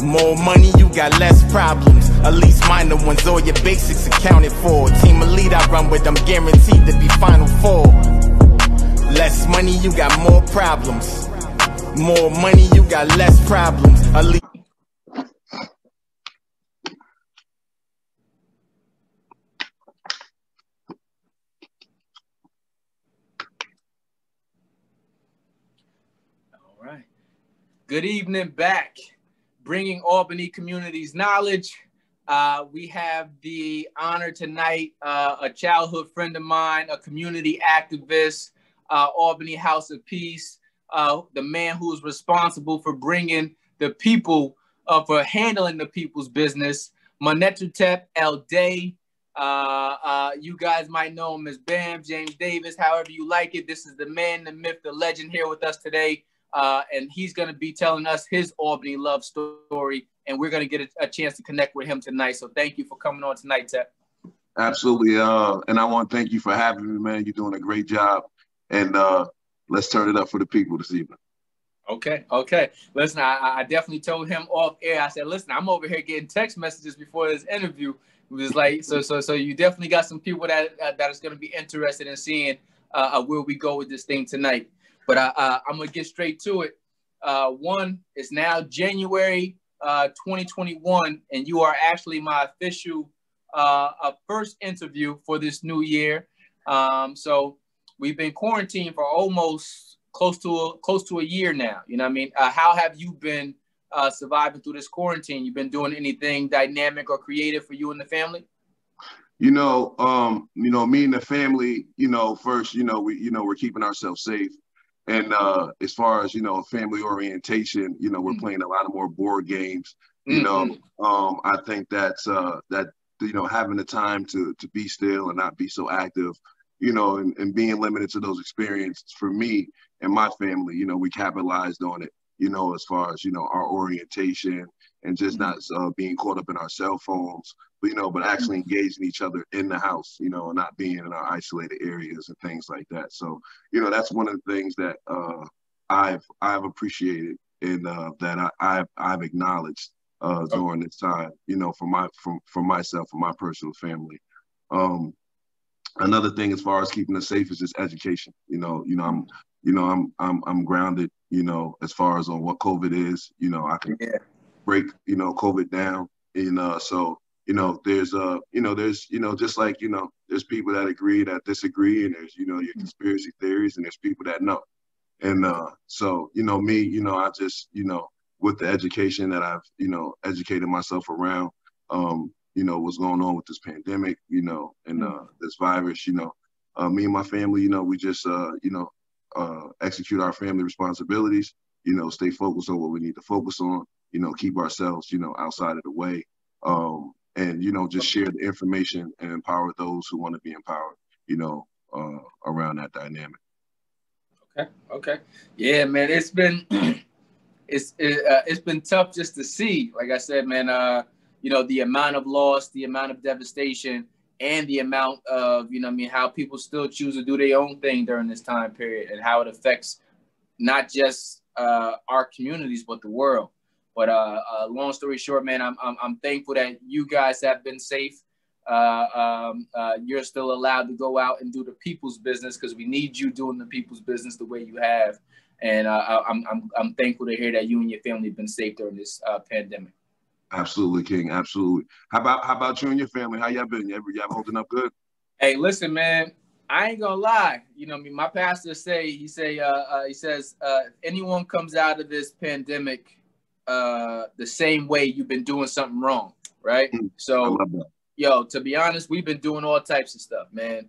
More money, you got less problems. At least minor ones, all your basics accounted for. Team elite I run with, I'm guaranteed to be Final Four. Less money, you got more problems. More money, you got less problems. At least Good evening back, bringing Albany communities knowledge. We have the honor tonight, a childhood friend of mine, a community activist, Albany House of Peace, the man who's responsible for bringing the people, for handling the people's business, Manetutep El Day. You guys might know him as Bam, James Davis, however you like it. This is the man, the myth, the legend here with us today. And he's going to be telling us his Albany love story, and we're going to get a chance to connect with him tonight. So thank you for coming on tonight, Tep. Absolutely. And I want to thank you for having me, man. You're doing a great job. And let's turn it up for the people this evening. Okay. Listen, I definitely told him off air. I said, listen, I'm over here getting text messages before this interview. It was like, so you definitely got some people that is going to be interested in seeing where we go with this thing tonight. But I'm going to get straight to it. One, it's now January 2021, and you are actually my official first interview for this new year. So we've been quarantined for almost close to a year now. You know what I mean? How have you been surviving through this quarantine? You been doing anything dynamic or creative for you and the family? Me and the family, first, we're keeping ourselves safe. And as far as, family orientation, we're playing a lot of more board games. I think that's having the time to be still and not be so active, and being limited to those experiences for me and my family, we capitalized on it, as far as, our orientation and just not being caught up in our cell phones, but actually engaging each other in the house, and not being in our isolated areas and things like that. So, that's one of the things that I've appreciated and that I've acknowledged during this time, for myself, for my personal family. Another thing as far as keeping us safe is just education. I'm grounded, as far as on what COVID is. I can break, COVID down, and so. There's just like, there's people that agree, that disagree, and there's, your conspiracy theories, and there's people that know. And so, me, I just, with the education that I've, educated myself around, what's going on with this pandemic, and this virus, me and my family, we just, execute our family responsibilities, stay focused on what we need to focus on, keep ourselves, outside of the way. And, just share the information and empower those who want to be empowered, around that dynamic. Okay. Yeah, man, it's been it's been tough just to see. Like I said, man, the amount of loss, the amount of devastation, and the amount of, how people still choose to do their own thing during this time period, and how it affects not just our communities, but the world. But long story short, man, I'm thankful that you guys have been safe. You're still allowed to go out and do the people's business, because we need you doing the people's business the way you have. And I'm thankful to hear that you and your family have been safe during this pandemic. Absolutely, King. Absolutely. How about you and your family? How y'all been? Y'all holding up good? Hey, listen, man. I ain't gonna lie. My pastor he says, if anyone comes out of this pandemic the same way, you've been doing something wrong, right? So, to be honest, we've been doing all types of stuff, man.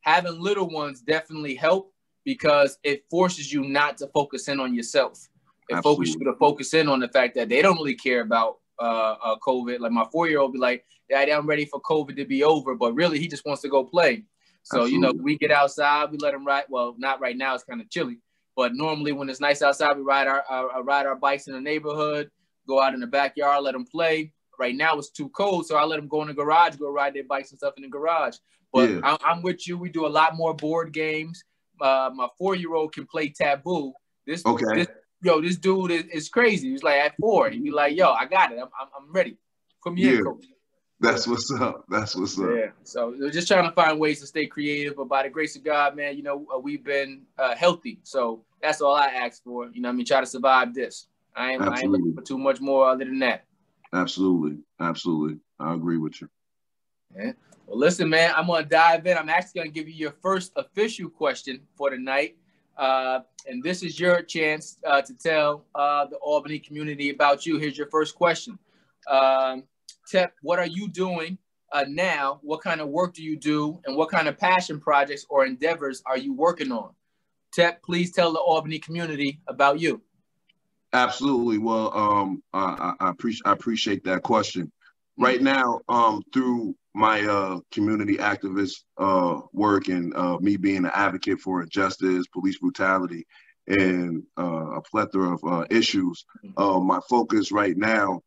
Having little ones definitely help, because it forces you not to focus in on yourself. It focuses you to focus in on the fact that they don't really care about COVID. Like my 4-year-old be like, Daddy, I'm ready for COVID to be over, but really he just wants to go play. So, we get outside, we let him ride. Well, not right now, it's kind of chilly. But normally when it's nice outside, we ride our bikes in the neighborhood, go out in the backyard, let them play. Right now it's too cold, so I let them go in the garage, go ride their bikes and stuff in the garage. But yeah. I'm with you. We do a lot more board games. My 4-year-old can play Taboo. This yo, this dude is crazy. He's like at 4. He'd be like, yo, I got it. I'm ready. Put me in, coach. That's what's up. That's what's up. Yeah. So we're just trying to find ways to stay creative. But by the grace of God, man, you know, we've been healthy. So that's all I ask for. You know what I mean? Try to survive this. I ain't looking for too much more other than that. Absolutely. Absolutely. I agree with you. Yeah. Well, listen, man, I'm going to dive in. I'm actually going to give you your first official question for tonight. And this is your chance to tell the Albany community about you. Here's your first question. Tep, what are you doing now? What kind of work do you do? And what kind of passion projects or endeavors are you working on? Tep, please tell the Albany community about you. Absolutely. Well, I appreciate that question. Right now, through my community activist work and me being an advocate for justice, police brutality, and a plethora of issues, my focus right now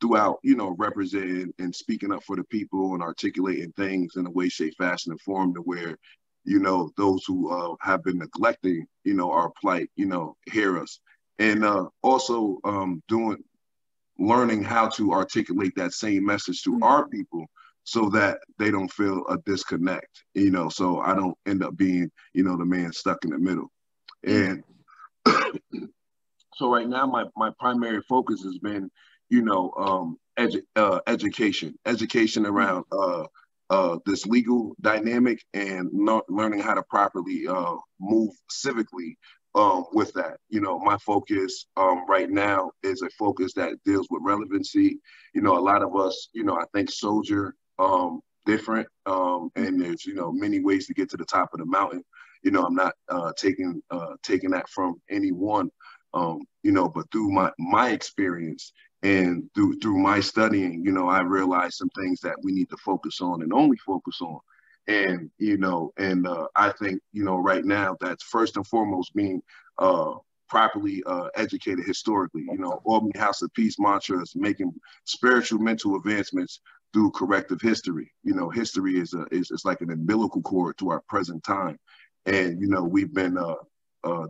throughout, you know, representing and speaking up for the people and articulating things in a way, shape, fashion, and form to where, you know, those who have been neglecting, you know, our plight, you know, hear us. And also learning how to articulate that same message to our people so that they don't feel a disconnect, you know, so I don't end up being, you know, the man stuck in the middle. And so right now, my primary focus has been, you know, education around this legal dynamic and learning how to properly move civically with that. You know, my focus right now is a focus that deals with relevancy. You know, a lot of us, you know, I think soldier different, and there's, you know, many ways to get to the top of the mountain. You know, I'm not taking that from anyone, you know, but through my experience and through my studying, you know, I realized some things that we need to focus on and only focus on. And, you know, and I think, you know, right now that's first and foremost being properly educated historically. You know, Albany House of Peace mantra is making spiritual mental advancements through corrective history. You know, history is like an umbilical cord to our present time. And, you know, we've been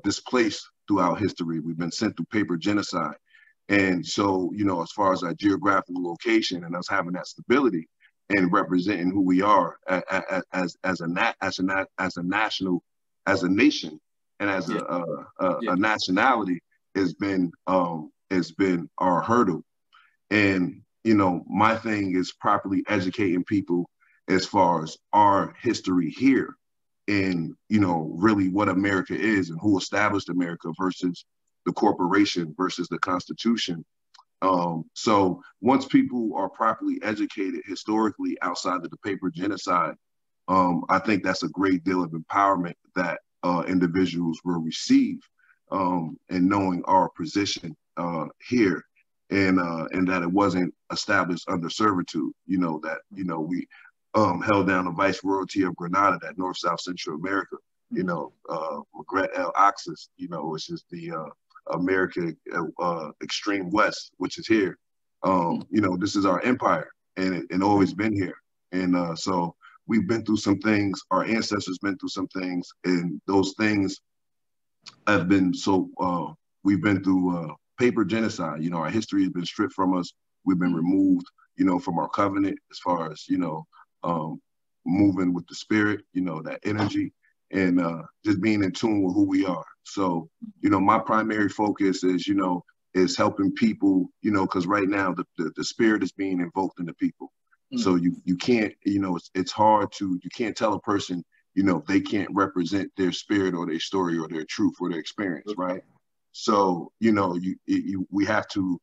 displaced throughout history. We've been sent through paper genocide. And so, you know, as far as our geographical location and us having that stability and representing who we are as a nation and as a nationality has been our hurdle. And, you know, my thing is properly educating people as far as our history here and, you know, really what America is and who established America versus the corporation versus the Constitution. So once people are properly educated historically outside of the paper genocide, I think that's a great deal of empowerment that individuals will receive in knowing our position here and that it wasn't established under servitude, you know, that, you know, we held down the viceroyalty of Grenada, that North, South, Central America, you know, Magret El Axis, you know, which is the America extreme west, which is here. You know, this is our empire and always been here. And so we've been through some things, our ancestors been through some things, and those things have been so, we've been through paper genocide. You know, our history has been stripped from us. We've been removed, you know, from our covenant as far as, you know, moving with the spirit, you know, that energy and just being in tune with who we are. So, you know, my primary focus is, you know, is helping people, you know, because right now the spirit is being invoked in the people. So you can't, you know, it's hard to, you can't tell a person, you know, they can't represent their spirit or their story or their truth or their experience, right? So, you know, we have to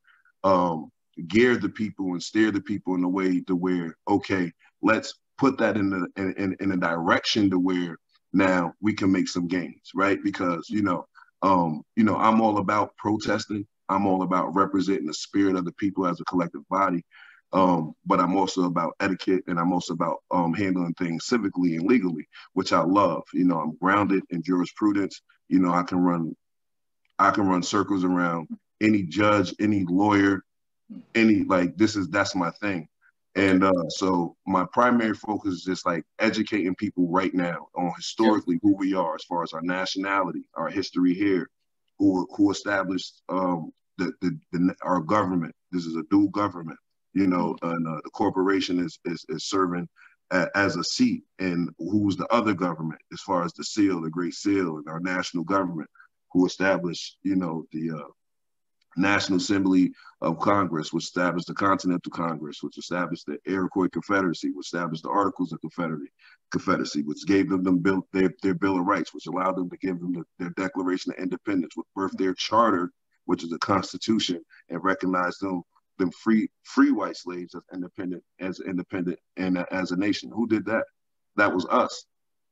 gear the people and steer the people in a way to where, okay, let's put that in a direction to where now we can make some gains, right? Because, you know, I'm all about protesting. I'm all about representing the spirit of the people as a collective body. But I'm also about etiquette, and I'm also about handling things civically and legally, which I love. You know, I'm grounded in jurisprudence. You know, I can run circles around any judge, any lawyer, any, like, that's my thing. And so my primary focus is just like educating people right now on historically who we are as far as our nationality, our history here, who established our government. This is a dual government, you know, and the corporation is serving as a seat, and who's the other government as far as the seal, the Great Seal, and our national government, who established, you know, the National Assembly of Congress, which established the Continental Congress, which established the Iroquois Confederacy, which established the Articles of Confederacy, which gave them their Bill of Rights, which allowed them to give them their Declaration of Independence, which birthed their charter, which is a constitution, and recognized them free white slaves as independent and as a nation. Who did that? That was us.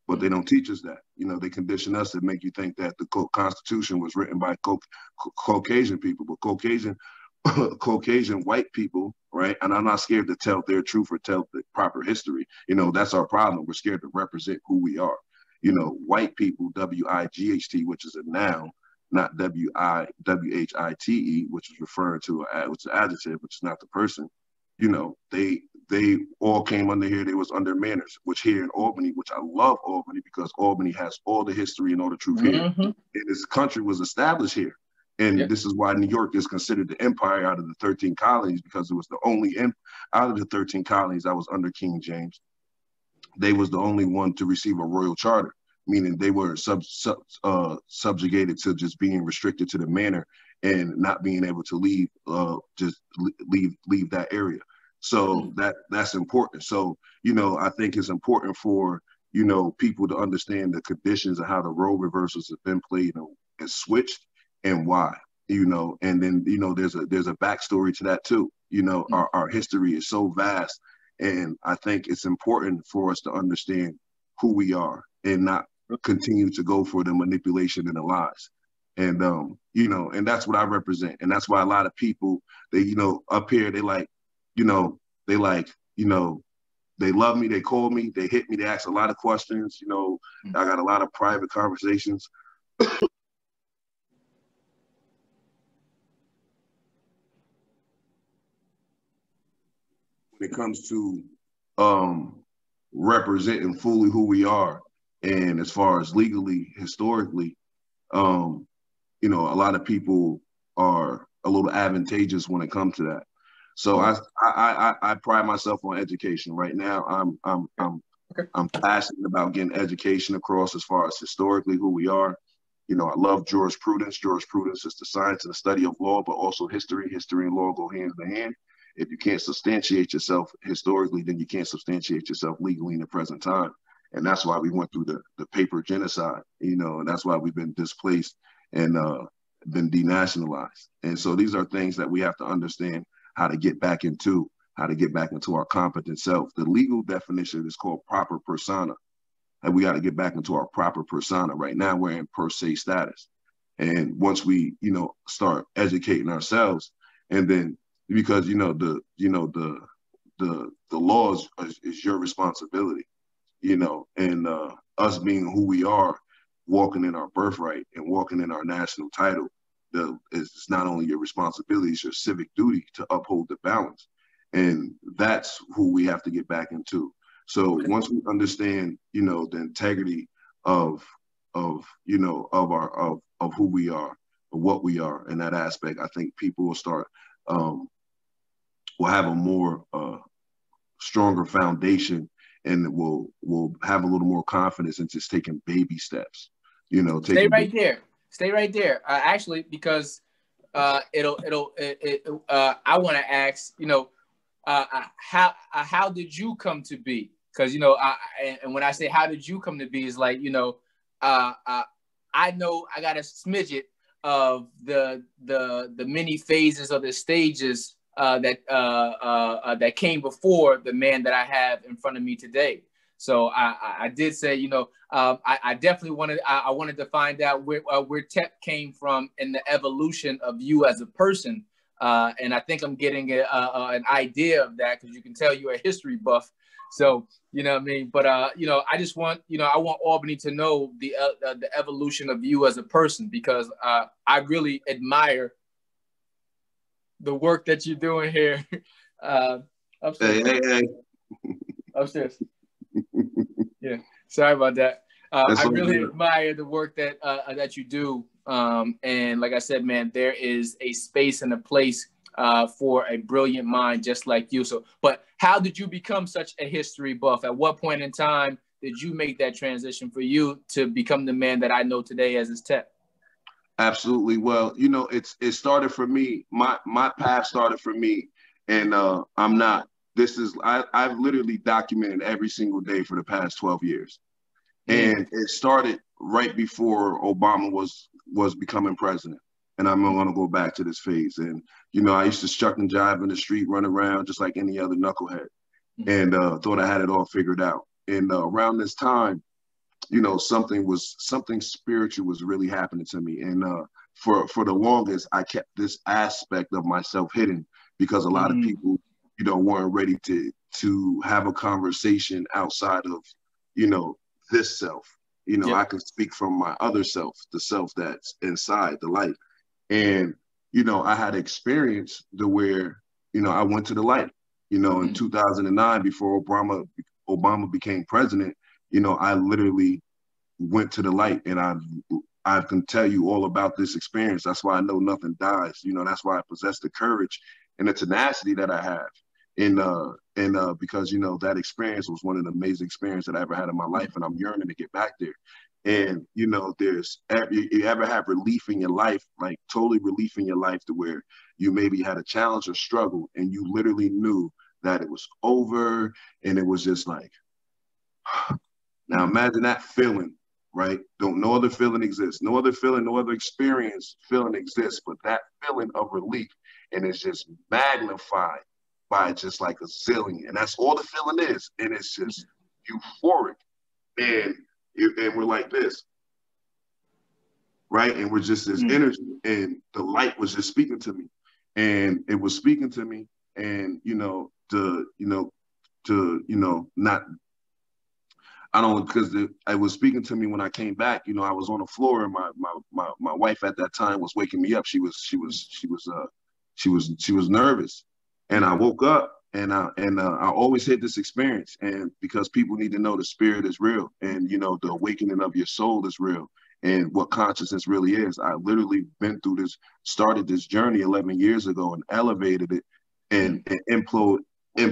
But they don't teach us that. You know, they condition us to make you think that the Constitution was written by Caucasian people, but Caucasian white people, right? And I'm not scared to tell their truth or tell the proper history. You know, that's our problem. We're scared to represent who we are. You know, white people, W-I-G-H-T, which is a noun, not W-I-W-H-I-T-E, which is referring to which is an adjective, which is not the person. You know, they all came under here. They was under manners, which here in Albany, which I love Albany because Albany has all the history and all the truth here. And this country was established here. And this is why New York is considered the empire out of the 13 colonies, because it was the only out of the 13 colonies that was under King James. They was the only one to receive a royal charter, meaning they were subjugated to just being restricted to the manor and not being able to leave that area. So that's important. So, you know, I think it's important for, you know, people to understand the conditions of how the role reversals have been played and switched and why, you know, and then, you know, there's a backstory to that too. You know, our history is so vast, and I think it's important for us to understand who we are and not continue to go for the manipulation and the lies. And, you know, and that's what I represent. And that's why a lot of people, they, you know, up here, they like, you know, they love me, they call me, they hit me, they ask a lot of questions, you know, I got a lot of private conversations. When it comes to representing fully who we are, and as far as legally, historically, you know, a lot of people are a little advantageous when it comes to that. So I pride myself on education. Right now, I'm passionate about getting education across as far as historically who we are. You know, I love jurisprudence. Jurisprudence is the science and the study of law, but also history. History and law go hand in hand. If you can't substantiate yourself historically, then you can't substantiate yourself legally in the present time. And that's why we went through the paper genocide, you know, and that's why we've been displaced and been denationalized. And so these are things that we have to understand how to get back into our competent self. The legal definition is called proper persona. And we got to get back into our proper persona. Right now, we're in per se status. And once we, you know, start educating ourselves, and then because, you know, the laws is your responsibility, you know, and us being who we are, walking in our birthright and walking in our national title, it's not only your responsibility, it's your civic duty to uphold the balance. And that's who we have to get back into. So once we understand, you know, the integrity of who we are, of what we are in that aspect, I think people will start, will have a more stronger foundation, and will have a little more confidence in just taking baby steps. You know, stay right there. Actually, because I want to ask, you know, how did you come to be? Because, you know, and when I say how did you come to be, is like, you know, I know I got a smidget of the many phases of the stages that came before the man that I have in front of me today. So I did say, you know, I definitely wanted to find out where Tep came from in the evolution of you as a person. And I think I'm getting an idea of that, because you can tell you're a history buff. So, you know what I mean? But, you know, I just want, you know, I want Albany to know the evolution of you as a person, because I really admire the work that you're doing here. Upstairs. Hey. Upstairs. Yeah, sorry about that. I really admire the work that you do And like I said, man, there is a space and a place for a brilliant mind just like you. So, but how did you become such a history buff? At what point in time did you make that transition for you to become the man that I know today as his tech? Absolutely. Well, you know, it started for me. My path started for me, and I'm not. I've literally documented every single day for the past 12 years, and it started right before Obama was becoming president. And I'm going to go back to this phase. And you know, I used to shuck and jive in the street, run around just like any other knucklehead, and thought I had it all figured out. And around this time, you know, something spiritual was really happening to me. And for the longest, I kept this aspect of myself hidden because a lot of people, you know, weren't ready to have a conversation outside of, you know, this self. You know, I can speak from my other self, the self that's inside the light. And, you know, I had experience to where, you know, I went to the light, you know, in 2009, before Obama became president. You know, I literally went to the light, and I can tell you all about this experience. That's why I know nothing dies. You know, that's why I possess the courage and the tenacity that I have. And because, you know, that experience was one of the amazing experiences that I ever had in my life, and I'm yearning to get back there. And, you know, you ever have relief in your life, like totally relief in your life, to where you maybe had a challenge or struggle and you literally knew that it was over, and it was just like, now imagine that feeling, right? No other feeling exists. No other feeling, no other experience feeling exists, but that feeling of relief. And it's just magnified by just like a zillion. And that's all the feeling is. And it's just euphoric. And we're like this, right? And we're just this energy. And the light was just speaking to me. And it was speaking to me. And, you know, not, I don't, because it was speaking to me when I came back. You know, I was on the floor, and my wife at that time was waking me up. She was nervous, and I woke up, and I always had this experience, and because people need to know the spirit is real, and you know, the awakening of your soul is real, and what consciousness really is. I literally been through this, started this journey 11 years ago, and elevated it, and explode to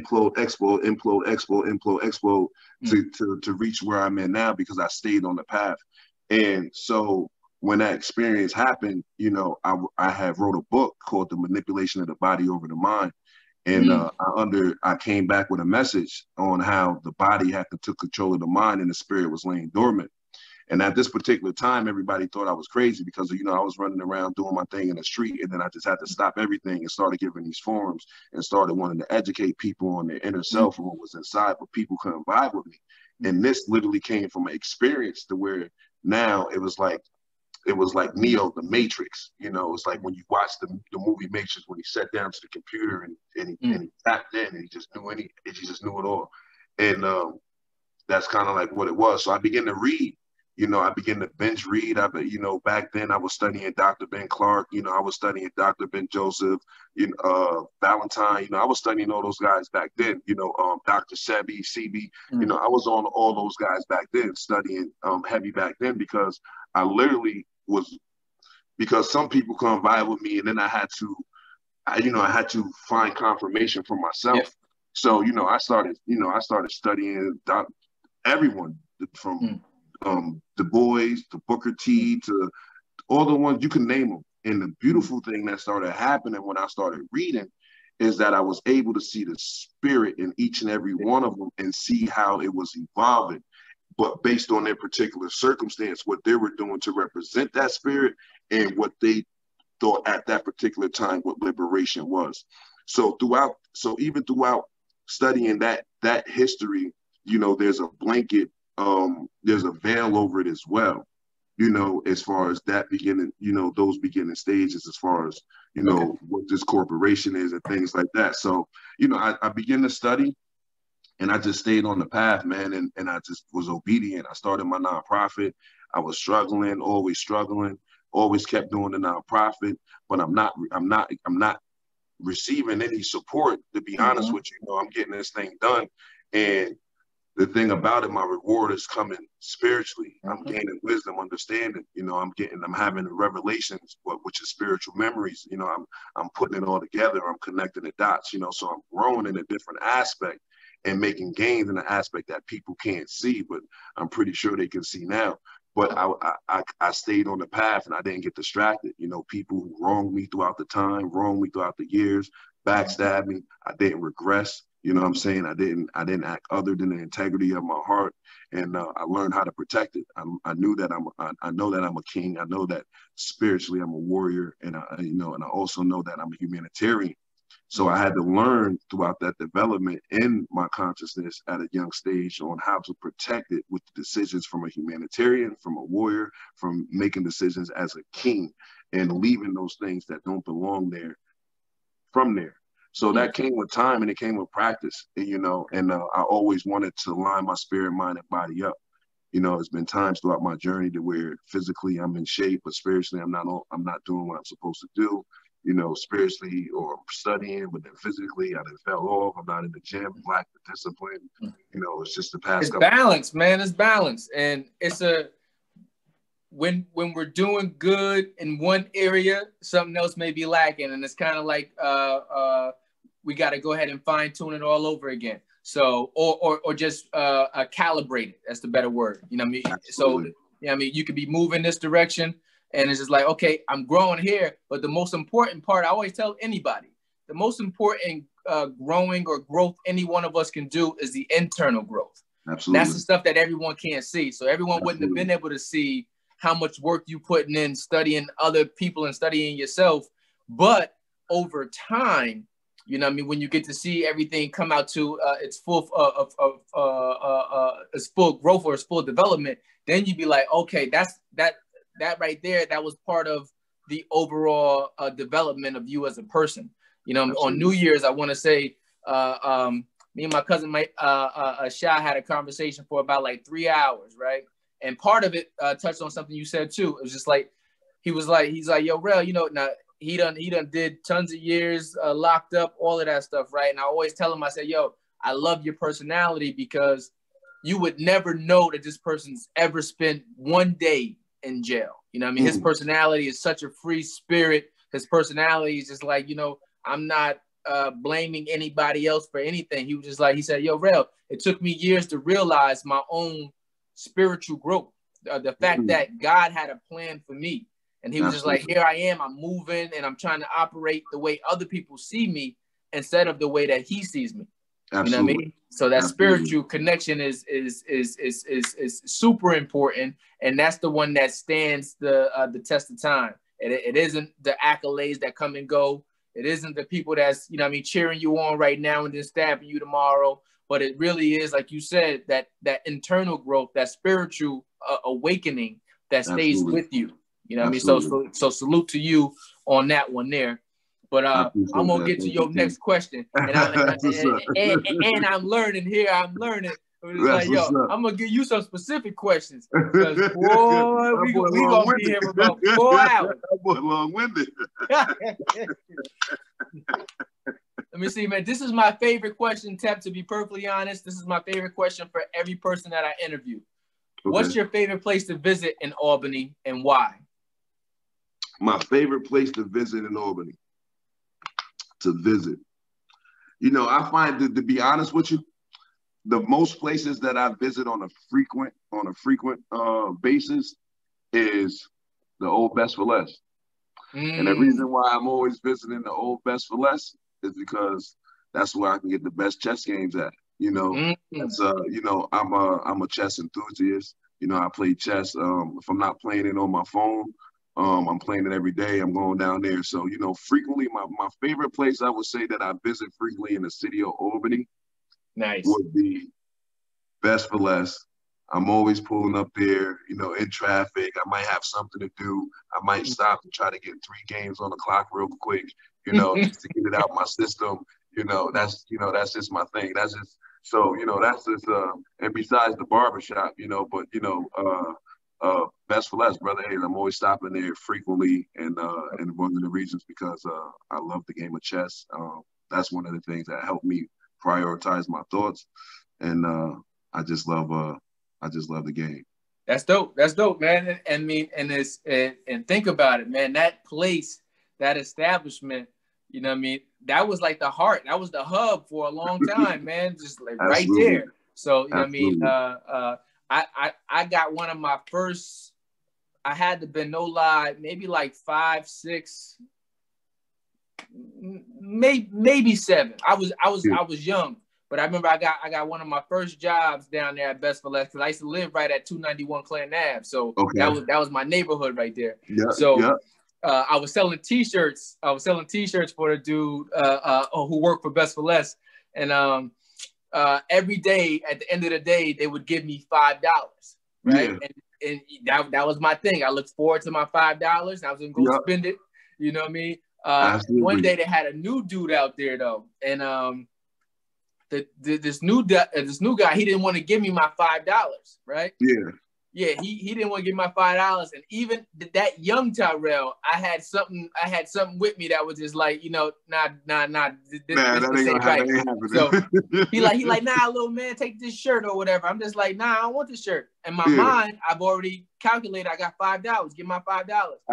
reach where I'm in now, because I stayed on the path. And so when that experience happened, you know, I have wrote a book called The Manipulation of the Body Over the Mind. And I came back with a message on how the body had to took control of the mind, and the spirit was laying dormant. And at this particular time, everybody thought I was crazy because, you know, I was running around doing my thing in the street, and then I just had to stop everything and started giving these forums and started wanting to educate people on their inner self and what was inside, but people couldn't vibe with me. And this literally came from an experience to where now it was like Neo, the Matrix. You know, it's like when you watch the movie Matrix, when he sat down to the computer and he tapped in, and he just knew it all. And that's kind of like what it was. So I began to read. You know, I began to binge read. You know, back then I was studying Dr. Ben Clark. You know, I was studying Dr. Ben Joseph, Valentine. You know, I was studying all those guys back then. You know, Dr. Sebi, CB. You know, I was on all those guys back then, studying heavy back then, because I literally was, because some people come by with me, and then I had to find confirmation for myself. Yeah. So, you know, I started studying everyone from Du Bois to Booker T to all the ones you can name them. And the beautiful thing that started happening when I started reading is that I was able to see the spirit in each and every one of them and see how it was evolving, but based on their particular circumstance, what they were doing to represent that spirit and what they thought at that particular time what liberation was. So even throughout studying that history, you know, there's a blanket, there's a veil over it as well, you know, as far as that beginning, you know, those beginning stages, as far as, you know, what this corporation is and things like that. So, you know, I began to study, and I just stayed on the path, man. And I just was obedient. I started my nonprofit. I was struggling, always kept doing the nonprofit, but I'm not receiving any support, to be honest with you. You know, I'm getting this thing done. And the thing about it, my reward is coming spiritually. I'm gaining wisdom, understanding. You know, I'm having revelations, which is spiritual memories. You know, I'm putting it all together. I'm connecting the dots. You know, so I'm growing in a different aspect and making gains in an aspect that people can't see, but I'm pretty sure they can see now. But I stayed on the path and I didn't get distracted. You know, people who wronged me throughout the time, wronged me throughout the years, backstabbed me. I didn't regress. You know what I'm saying? I didn't act other than the integrity of my heart, and I learned how to protect it. I knew that I know that I'm a king. I know that spiritually I'm a warrior, and and I also know that I'm a humanitarian. So I had to learn throughout that development in my consciousness at a young stage on how to protect it with the decisions from a humanitarian, from a warrior, from making decisions as a king, and leaving those things that don't belong there from there. So that came with time and it came with practice, and I always wanted to line my spirit, mind, and body up. You know, it's been times throughout my journey to where physically I'm in shape, but spiritually I'm not doing what I'm supposed to do. You know, spiritually or studying, but then physically I done fell off. I'm not in the gym, lack the discipline. You know, it's just the past. It's balance, man. It's balance, and it's when we're doing good in one area, something else may be lacking, and it's kind of like we got to go ahead and fine tune it all over again. So, or just calibrate it. That's the better word. You know what I mean? Absolutely. So, I mean, you could be moving this direction, and it's just like, okay, I'm growing here. But the most important part, I always tell anybody, the most important growing or growth any one of us can do is the internal growth. Absolutely. That's the stuff that everyone can't see. So everyone wouldn't have been able to see how much work you putting in studying other people and studying yourself. But over time, you know what I mean, when you get to see everything come out to its full its full growth or its full development, then you'd be like, okay, that right there, that was part of the overall development of you as a person. You know, absolutely. On New Year's, I want to say, me and my cousin Shah had a conversation for about like 3 hours, right? And part of it touched on something you said too. It was just like, he's like, yo, Rel, you know, now he done did tons of years locked up, all of that stuff, right? And I always tell him, I said, yo, I love your personality because you would never know that this person's ever spent one day in jail. You know what I mean? His personality is such a free spirit. His personality is just like, you know, I'm not blaming anybody else for anything. He was just like, he said, yo, Rel, it took me years to realize my own spiritual growth, the fact that God had a plan for me. And he was just like, here I am, I'm moving and I'm trying to operate the way other people see me instead of the way that he sees me. You know what I mean? So that spiritual connection is super important. And that's the one that stands the test of time. It isn't the accolades that come and go. It isn't the people that's, you know what I mean, cheering you on right now and then stabbing you tomorrow. But it really is, like you said, that internal growth, that spiritual awakening that stays with you. You know what I mean? So salute to you on that one there. But I'm going to get to your next question. And I'm learning here. I'm learning. Like, yo, I'm going to give you some specific questions. Because, boy, we going to be here for about 4 hours. That boy long-winded. Let me see, man. This is my favorite question, Tep, to be perfectly honest. This is my favorite question for every person that I interview. Okay. What's your favorite place to visit in Albany and why? My favorite place to visit in Albany. You know, I find that, to be honest with you, the most places that I visit on a frequent basis is the old Best for Less. And the reason why I'm always visiting the old Best for Less is because that's where I can get the best chess games at. You know, that's you know, I'm a chess enthusiast. You know, I play chess. If I'm not playing it on my phone, I'm playing it every day. I'm going down there. So, you know, frequently, my favorite place I would say that I visit frequently in the city of Albany would be Best for Less. I'm always pulling up there, you know, in traffic. I might have something to do. I might stop and try to get 3 games on the clock real quick, you know, just to get it out my system. You know, that's just my thing. That's just, so, you know, that's just, and besides the barbershop, you know, but, you know, Best for Less, brother. Hey, I'm always stopping there frequently, and one of the reasons because I love the game of chess. That's one of the things that helped me prioritize my thoughts, and I just love the game. That's dope. That's dope, man. And I mean, and think about it, man. That place, that establishment, you know what I mean? That was like the heart. That was the hub for a long time, man. Just like right there. So, you know what I mean? I got one of my first, I had to been, no lie, maybe like 5, 6, maybe 7. I was young. But I remember I got one of my first jobs down there at Best for Less because I used to live right at 291 Clinton Ave. So that was my neighborhood right there. Yeah, so I was selling T-shirts. I was selling T-shirts for the dude who worked for Best for Less. And every day, at the end of the day, they would give me $5, right? Yeah. And that was my thing. I looked forward to my $5. I was gonna go spend it. You know what I mean? One day they had a new dude out there though, and this new guy, he didn't want to give me my $5, right? Yeah, he didn't want to give me my $5, and even that young Tyrell, I had something with me that was just like, you know, nah, this ain't right. So he like, nah, little man, take this shirt or whatever. I'm just like, nah, I don't want this shirt. In my mind, I've already calculated I got $5. Give my $5.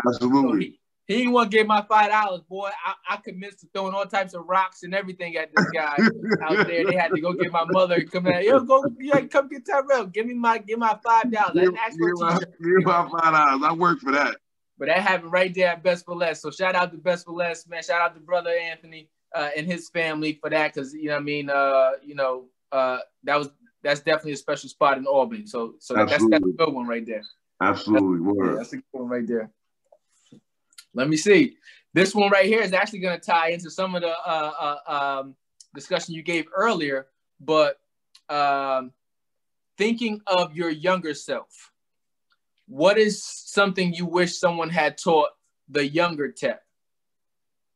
Absolutely. So he didn't want to give my $5, boy. I commenced to throwing all types of rocks and everything at this guy out there. They had to go get my mother and come out. Come get Tyrell. Give my $5. I didn't ask for a T-shirt. Give my $5. I work for that. But that happened right there at Best for Less. So shout out to Best for Less, man. Shout out to brother Anthony and his family for that, because you know what I mean. That's definitely a special spot in Albany. So that's a good one right there. Absolutely, that's a good one right there. Let me see. This one right here is actually going to tie into some of the discussion you gave earlier, but thinking of your younger self, what is something you wish someone had taught the younger Tep?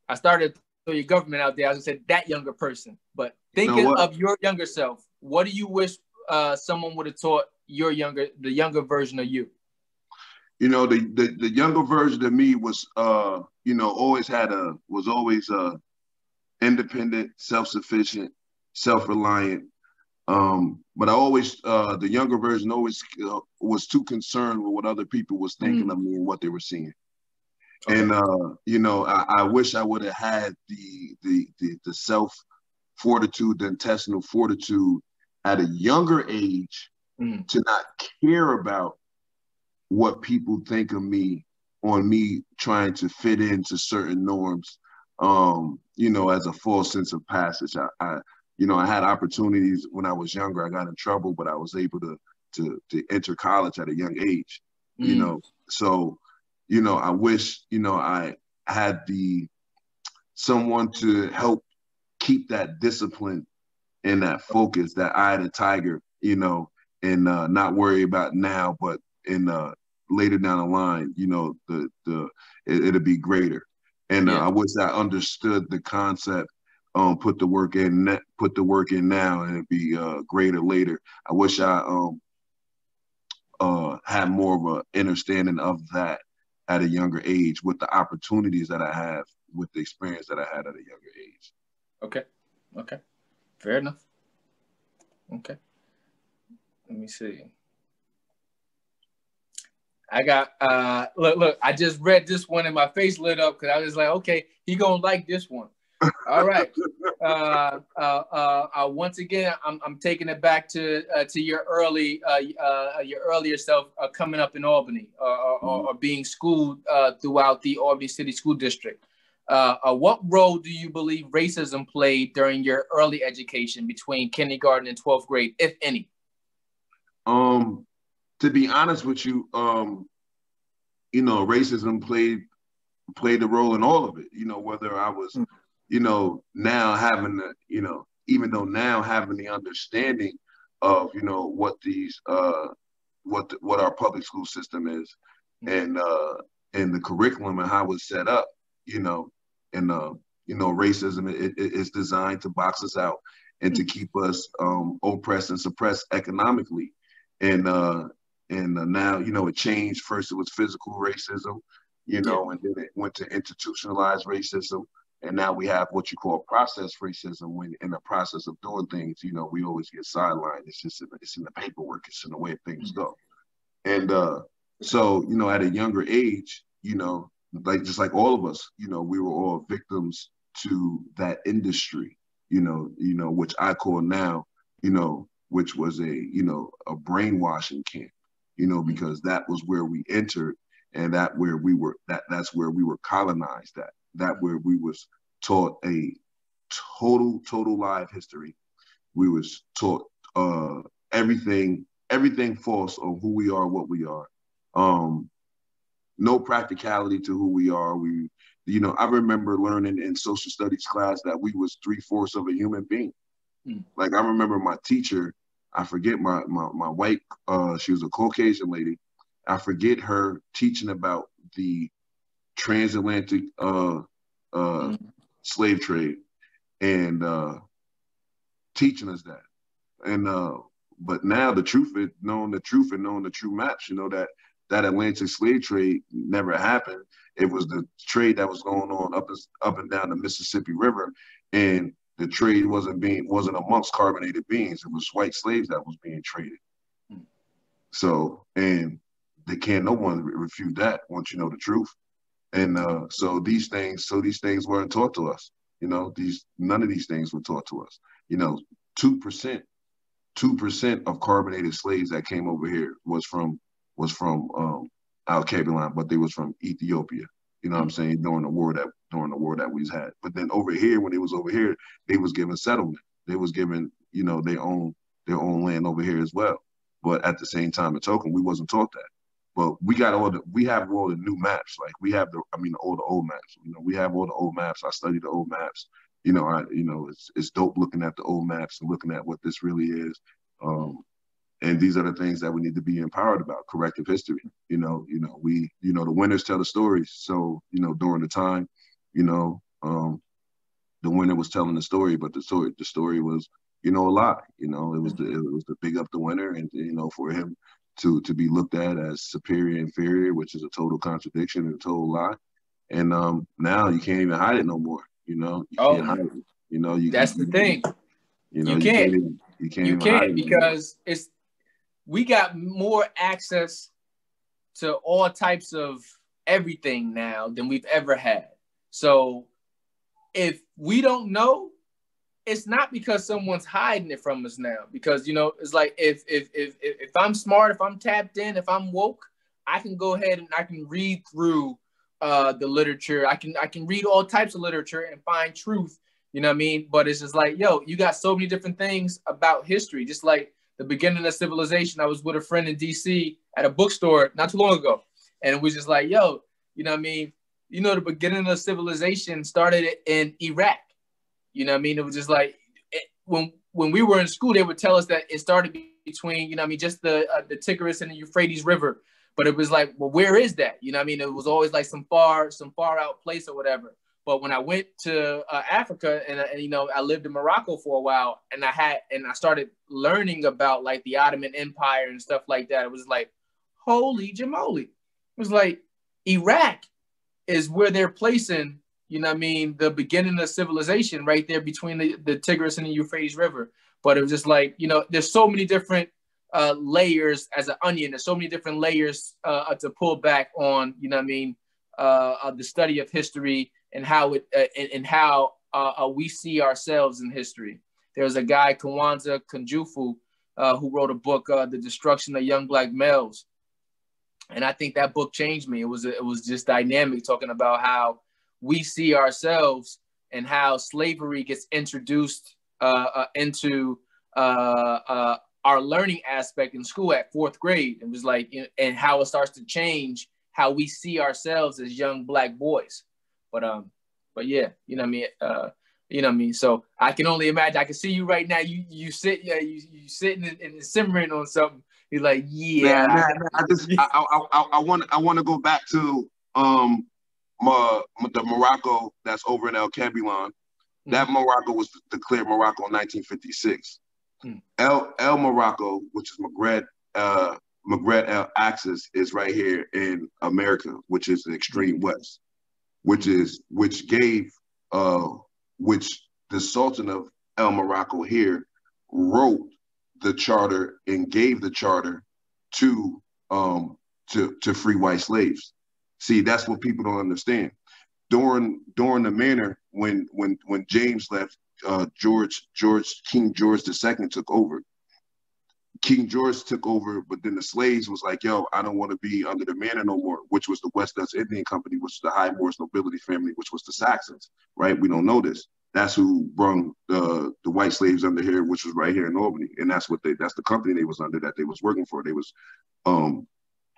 I started to throw your government out there. I was going to say that younger person, but thinking of your younger self, what do you wish someone would have taught the younger version of you? You know, the younger version of me was, always independent, self-sufficient, self-reliant. But I always, the younger version always was too concerned with what other people was thinking of me and what they were seeing. Okay. And, I wish I would have had the self-fortitude, the intestinal fortitude at a younger age to not care about what people think of me on me trying to fit into certain norms, as a false sense of passage. I had opportunities when I was younger. I got in trouble, but I was able to enter college at a young age, So, I wish, I had someone to help keep that discipline and that focus, that eye of the tiger, and not worry about now, but later down the line, it'll be greater. And I wish I understood the concept, put the work in now, and it'd be greater later. I wish I had more of an understanding of that at a younger age, with the opportunities that I have, with the experience that I had at a younger age. Okay. Fair enough. Okay. Let me see. I got look, I just read this one and my face lit up because I was like, okay, he gonna like this one. All right. Once again, I'm taking it back to your earlier self coming up in Albany or being schooled throughout the Albany City School District. What role do you believe racism played during your early education between kindergarten and 12th grade, if any? To be honest with you, racism played a role in all of it. Whether I was, now having the, even though now having the understanding of, what these, what our public school system is, and the curriculum and how it's set up, racism is designed to box us out and to keep us oppressed and suppressed economically. And now, it changed. First, it was physical racism, and then it went to institutionalized racism. And now we have what you call process racism, when in the process of doing things, you know, we always get sidelined. It's just it's in the paperwork, it's in the way things go. And so, you know, at a younger age, you know, like just like all of us, you know, we were all victims to that industry, you know, which I call now, you know, which was a brainwashing camp, you know, because that was where we entered, and that's where we were colonized at. That where we was taught a total lie of history. We was taught everything false on who we are, what we are. No practicality to who we are. You know, I remember learning in social studies class that we was 3/4 of a human being. Like, I remember my teacher, I forget my white, she was a Caucasian lady. I forget her teaching about the transatlantic slave trade, and teaching us that. And but now the truth is knowing the truth and knowing the true maps, you know, that Atlantic slave trade never happened. It was the trade that was going on up and down the Mississippi River, and the trade wasn't amongst carbonated beings. It was white slaves that was being traded. So, and no one refute that once you know the truth. And so these things weren't taught to us. You know, none of these things were taught to us. You know, 2% of carbonated slaves that came over here was from Al-Kabilan, but they was from Ethiopia. You know what I'm saying? During the war that we had. But then over here, when they was over here, they was given settlement. They was given, you know, their own land over here as well. But at the same time, in token, we wasn't taught that. But we have all the new maps. Like, we have all the old maps. You know, we have all the old maps. I study the old maps. You know, it's dope looking at the old maps and looking at what this really is. And these are the things that we need to be empowered about. Corrective history. The winners tell the stories. So, you know, during the time, you know, the winner was telling the story, but the story was, you know, a lie. You know, it was to big up the winner, and, you know, for him to be looked at as superior, inferior, which is a total contradiction and a total lie. And now you can't even hide it no more. You know, you can't hide it. You know, that's the thing. You know, you can't even hide it because we got more access to all types of everything now than we've ever had. So if we don't know, it's not because someone's hiding it from us now. Because, you know, it's like if I'm smart, if I'm tapped in, if I'm woke, I can go ahead and I can read through the literature. I can read all types of literature and find truth. You know what I mean? But it's just like, yo, you got so many different things about history. Just like the beginning of civilization. I was with a friend in DC at a bookstore not too long ago. And it was just like, yo, you know what I mean? You know, the beginning of civilization started in Iraq. You know what I mean? It was just like, when we were in school, they would tell us that it started between, you know what I mean, just the Tigris and the Euphrates River. But it was like, well, where is that? You know what I mean? It was always like some far out place or whatever. But when I went to Africa and, you know, I lived in Morocco for a while, and I started learning about like the Ottoman Empire and stuff like that. It was like, holy jamoli. It was like, Iraq is where they're placing, you know what I mean, the beginning of civilization right there between the Tigris and the Euphrates River. But it was just like, you know, there's so many different layers as an onion. There's so many different layers to pull back on, you know what I mean, the study of history and how we see ourselves in history. There's a guy, Kwanzaa Kunjufu, who wrote a book, The Destruction of Young Black Males. And I think that book changed me. It was just dynamic, talking about how we see ourselves and how slavery gets introduced into our learning aspect in school at 4th grade. It was like, and how it starts to change how we see ourselves as young Black boys. But yeah, you know what I mean? You know what I mean? So I can only imagine. I can see you right now. You sitting and simmering on something. You're like, yeah. I want to go back to the Morocco that's over in El Kabilan. That Morocco was declared Morocco in 1956. El Morocco, which is Maghreb El Axis, is right here in America, which is the extreme west, which gave which the Sultan of El Morocco here wrote the charter and gave the charter to free white slaves. See, that's what people don't understand. During the manner when James left, King George II took over. King George took over, but then the slaves was like, yo, I don't want to be under the manor no more, which was the West Dutch Indian Company, which was the High Moorish nobility family, which was the Saxons, right? We don't know this. That's who brung the white slaves under here, which was right here in Albany. And that's the company they was under that they was working for. They was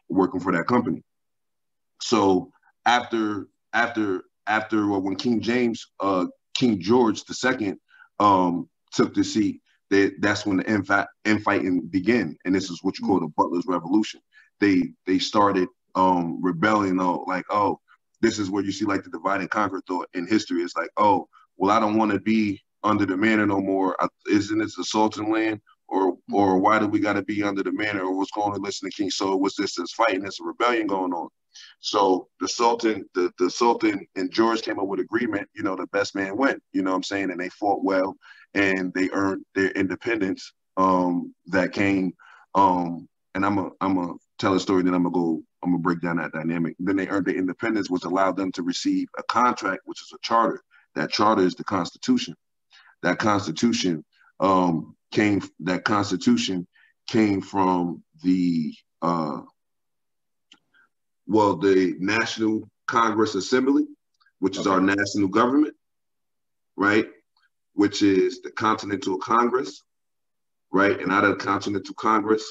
working for that company. So after when King George II took the seat, that's when the infighting began, and this is what you call the Butler's Revolution. They started rebelling, like, oh, this is where you see like the divide and conquer thought in history. It's like, oh, well, I don't want to be under the manor no more. Isn't this the Sultan land? Or why do we got to be under the manor? Or what's going on? Listen to King. So it was this fighting, this rebellion going on. So the Sultan and George came up with agreement. You know, the best man went. You know what I'm saying? And they fought well, and they earned their independence. That came. And I'm gonna tell a story. Then I'm gonna break down that dynamic. Then they earned their independence, which allowed them to receive a contract, which is a charter. That charter is the Constitution. That Constitution came from the the National Congress Assembly, which is our national government, right? Which is the Continental Congress, right? And out of the Continental Congress,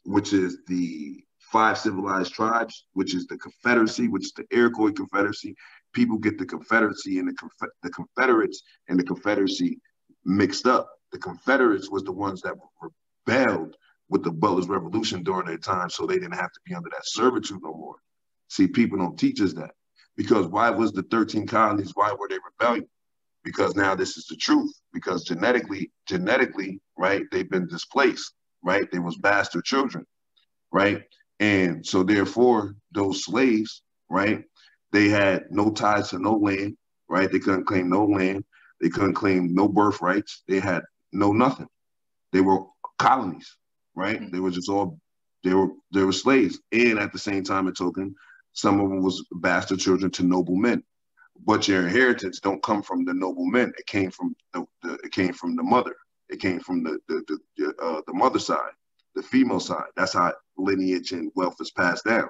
which is the 5 civilized tribes, which is the Confederacy, which is the Iroquois Confederacy. People get the Confederacy and the Confederates and the Confederacy mixed up. The Confederates was the ones that rebelled with the Butler's Revolution during their time, so they didn't have to be under that servitude no more. See, people don't teach us that. Because why was the 13 colonies, why were they rebelling? Because now this is the truth. Because genetically, right, they've been displaced, right? They was bastard children, right? And so therefore, those slaves, right, they had no ties to no land, right? They couldn't claim no land. They couldn't claim no birthrights. They had no nothing. They were colonies, right? They were just all, they were slaves. And at the same time and token, some of them was bastard children to noble men. But your inheritance don't come from the noble men. It came from the mother. It came from the mother side, the female side. That's how lineage and wealth is passed down,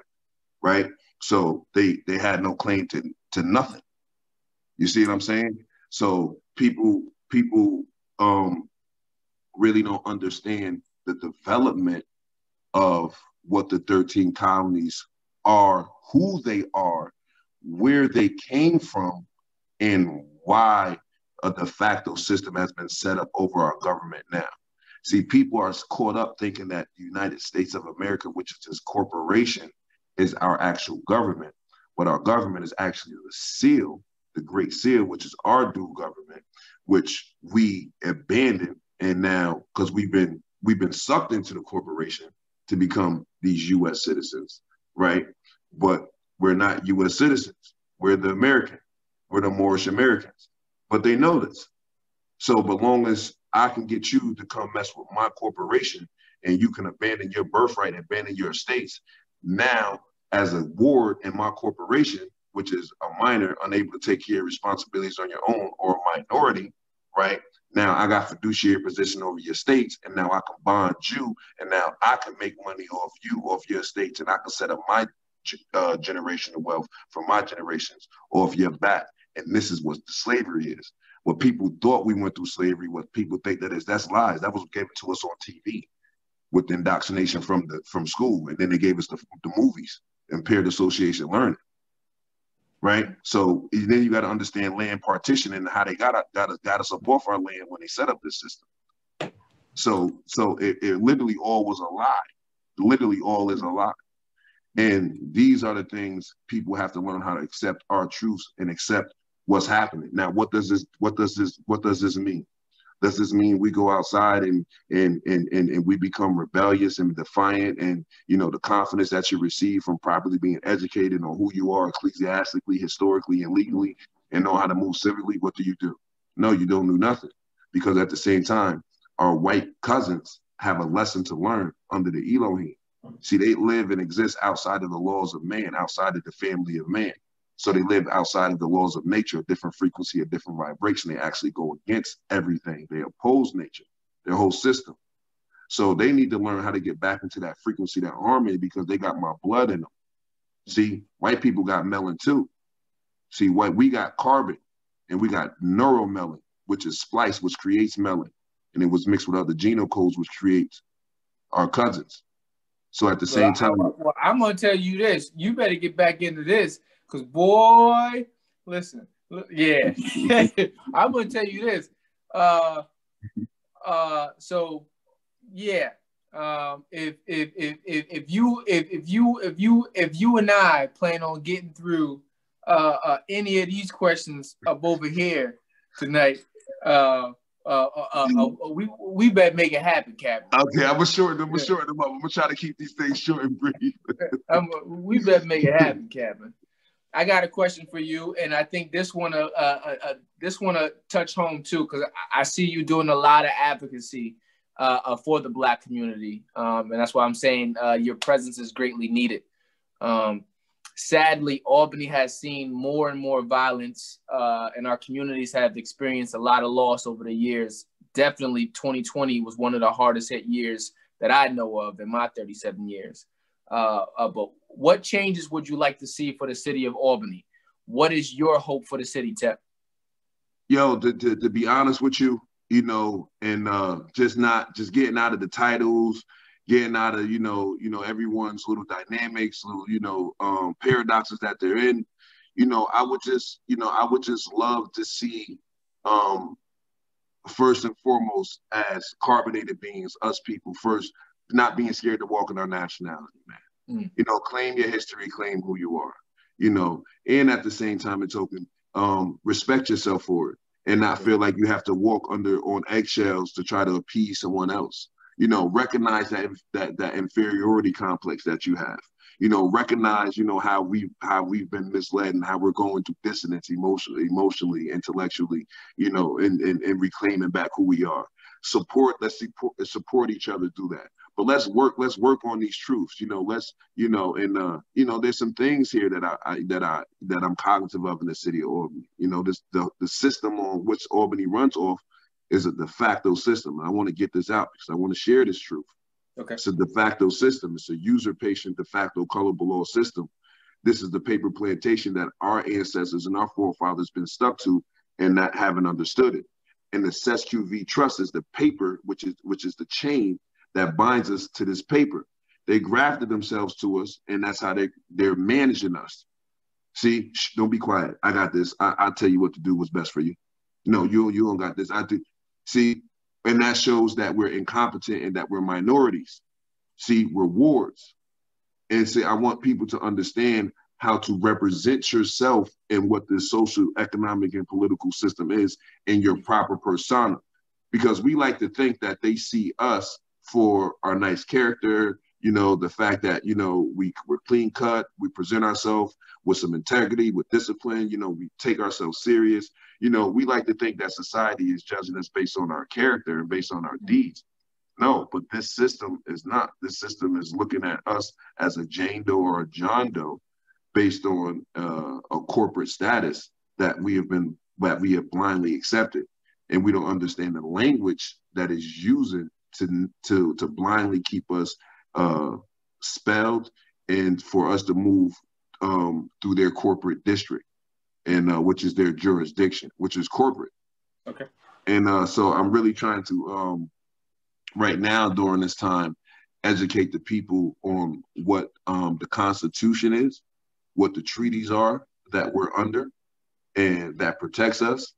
right? So they had no claim to nothing. You see what I'm saying? So people really don't understand the development of what the 13 colonies are, who they are, where they came from, and why a de facto system has been set up over our government now. See, people are caught up thinking that the United States of America, which is this corporation, is our actual government. But our government is actually the seal, the Great Seal, which is our dual government, which we abandoned. And now, because we've been sucked into the corporation to become these U.S. citizens, right? But we're not U.S. citizens. We're the American. We're the Moorish Americans. But they know this. So, but long as I can get you to come mess with my corporation and you can abandon your birthright, abandon your estates, now as a ward in my corporation, which is a minor unable to take care of responsibilities on your own, or a minority, right? Now I got fiduciary position over your estates, and now I can bond you, and now I can make money off you, off your estates, and I can set up my generational wealth for my generations off your back. And this is what the slavery is. What people thought we went through slavery, what people think that is, that's lies. That was given to us on TV with the indoctrination from school, and then they gave us the movies, impaired association learning. Right, so then you got to understand land partition and how they got us up off our land when they set up this system. So it literally all was a lie. Literally all is a lie. And these are the things people have to learn how to accept our truths and accept what's happening. Now, what does this mean? Does this mean we go outside and we become rebellious and defiant, and the confidence that you receive from properly being educated on who you are ecclesiastically, historically, and legally, and know how to move civically, what do? No, you don't do nothing. Because at the same time, our white cousins have a lesson to learn under the Elohim. See, they live and exist outside of the laws of man, outside of the family of man. So they live outside of the laws of nature, a different frequency, a different vibration. They actually go against everything. They oppose nature, their whole system. So they need to learn how to get back into that frequency, that harmony, because they got my blood in them. See, white people got melanin too. See, we got carbon and we got neuromelanin, which is splice, which creates melanin. And it was mixed with other genocodes, which creates our cousins. So at the same time. Well, I'm going to tell you this. You better get back into this because, boy, listen. Yeah. I'm going to tell you this. So, yeah. If you and I plan on getting through any of these questions up over here tonight, we better make it happen, Captain. Okay, I'm gonna shorten them up. I'm gonna try to keep these things short and brief. We better make it happen, Captain. I got a question for you, and I think this one touch home too, because I see you doing a lot of advocacy for the Black community, and that's why I'm saying your presence is greatly needed. Sadly, Albany has seen more and more violence, and our communities have experienced a lot of loss over the years. Definitely 2020 was one of the hardest hit years that I know of in my 37 years. But what changes would you like to see for the city of Albany? What is your hope for the city, Tep? Yo, to be honest with you, and just getting out of the titles, getting out of, everyone's little dynamics, little, paradoxes that they're in. I would just love to see, first and foremost, as carbonated beings, us people first, not being scared to walk in our nationality, man. Claim your history, claim who you are, and at the same time and token, respect yourself for it and not feel like you have to walk on eggshells to try to appease someone else. Recognize that inferiority complex that you have. Recognize, how we've been misled and how we're going through dissonance emotionally, intellectually, and reclaiming back who we are. Let's support each other through that. But let's work on these truths. There's some things here that I'm cognitive of in the city of Albany. The system on which Albany runs off is a de facto system. I want to get this out because I want to share this truth. Okay. It's a de facto system. It's a usurpation de facto colorable law system. This is the paper plantation that our ancestors and our forefathers been stuck to and not having understood it. And the SESQV trust is the paper, which is the chain that binds us to this paper. They grafted themselves to us, and that's how they're managing us. See, don't be quiet. I got this. I'll tell you what to do, what's best for you. No, you don't got this. I do. See, and that shows that we're incompetent and that we're minorities. See, we're wards. And see, I want people to understand how to represent yourself in what the social, economic, and political system is in your proper persona. Because we like to think that they see us for our nice character, the fact that, we're clean cut, we present ourselves with some integrity, with discipline, we take ourselves serious. We like to think that society is judging us based on our character and based on our deeds. No, but this system is not. This system is looking at us as a Jane Doe or a John Doe based on a corporate status that we have blindly accepted. And we don't understand the language that is using to blindly keep us spelled and for us to move through their corporate district, and which is their jurisdiction, which is corporate. Okay. And so I'm really trying to, right now during this time, educate the people on what the Constitution is, what the treaties are that we're under, and that protects us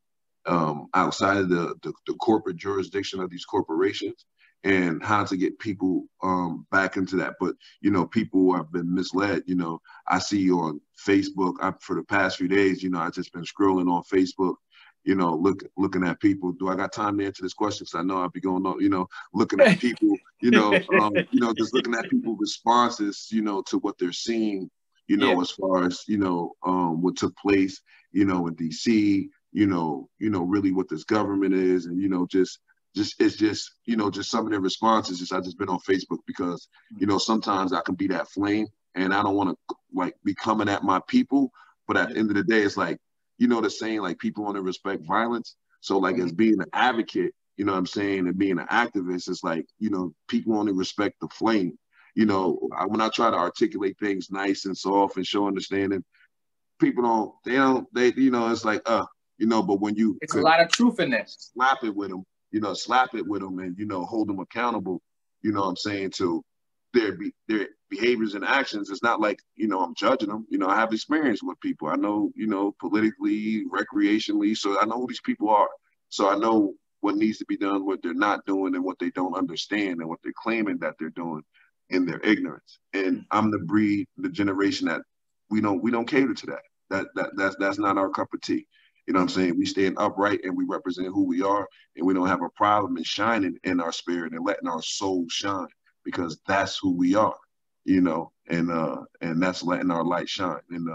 outside of the corporate jurisdiction of these corporations, and how to get people back into that. But, people have been misled. I see you on Facebook. For the past few days, I've just been scrolling on Facebook, looking at people. Do I got time to answer this question? Because I know I'll be going on, looking at people, just looking at people's responses, to what they're seeing, as far as, what took place, in DC, really what this government is. And, it's just, just some of their responses. I just been on Facebook because, sometimes I can be that flame and I don't want to like be coming at my people. But at the end of the day, it's like, the saying, like, people only respect violence. So like as being an advocate, what I'm saying, and being an activist, it's like, people only respect the flame. When I try to articulate things nice and soft and show understanding, people it's like, but when you— it's a lot of truth in that. Slap it with them and, hold them accountable, what I'm saying, to their behaviors and actions. It's not like, I'm judging them. I have experience with people. I know, politically, recreationally, so I know who these people are. So I know what needs to be done, what they're not doing, and what they don't understand, and what they're claiming that they're doing in their ignorance. And I'm the generation that we don't cater to that. That's not our cup of tea. What I'm saying? We stand upright and we represent who we are, and we don't have a problem in shining in our spirit and letting our soul shine, because that's who we are, and that's letting our light shine. And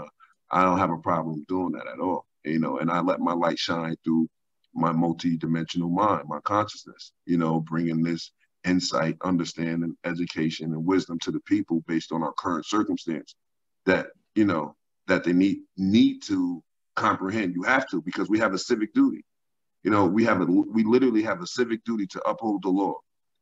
I don't have a problem doing that at all, and I let my light shine through my multi-dimensional mind, my consciousness, bringing this insight, understanding, education, and wisdom to the people based on our current circumstance that, that they need to comprehend. You have to, because we have a civic duty. We literally have a civic duty to uphold the law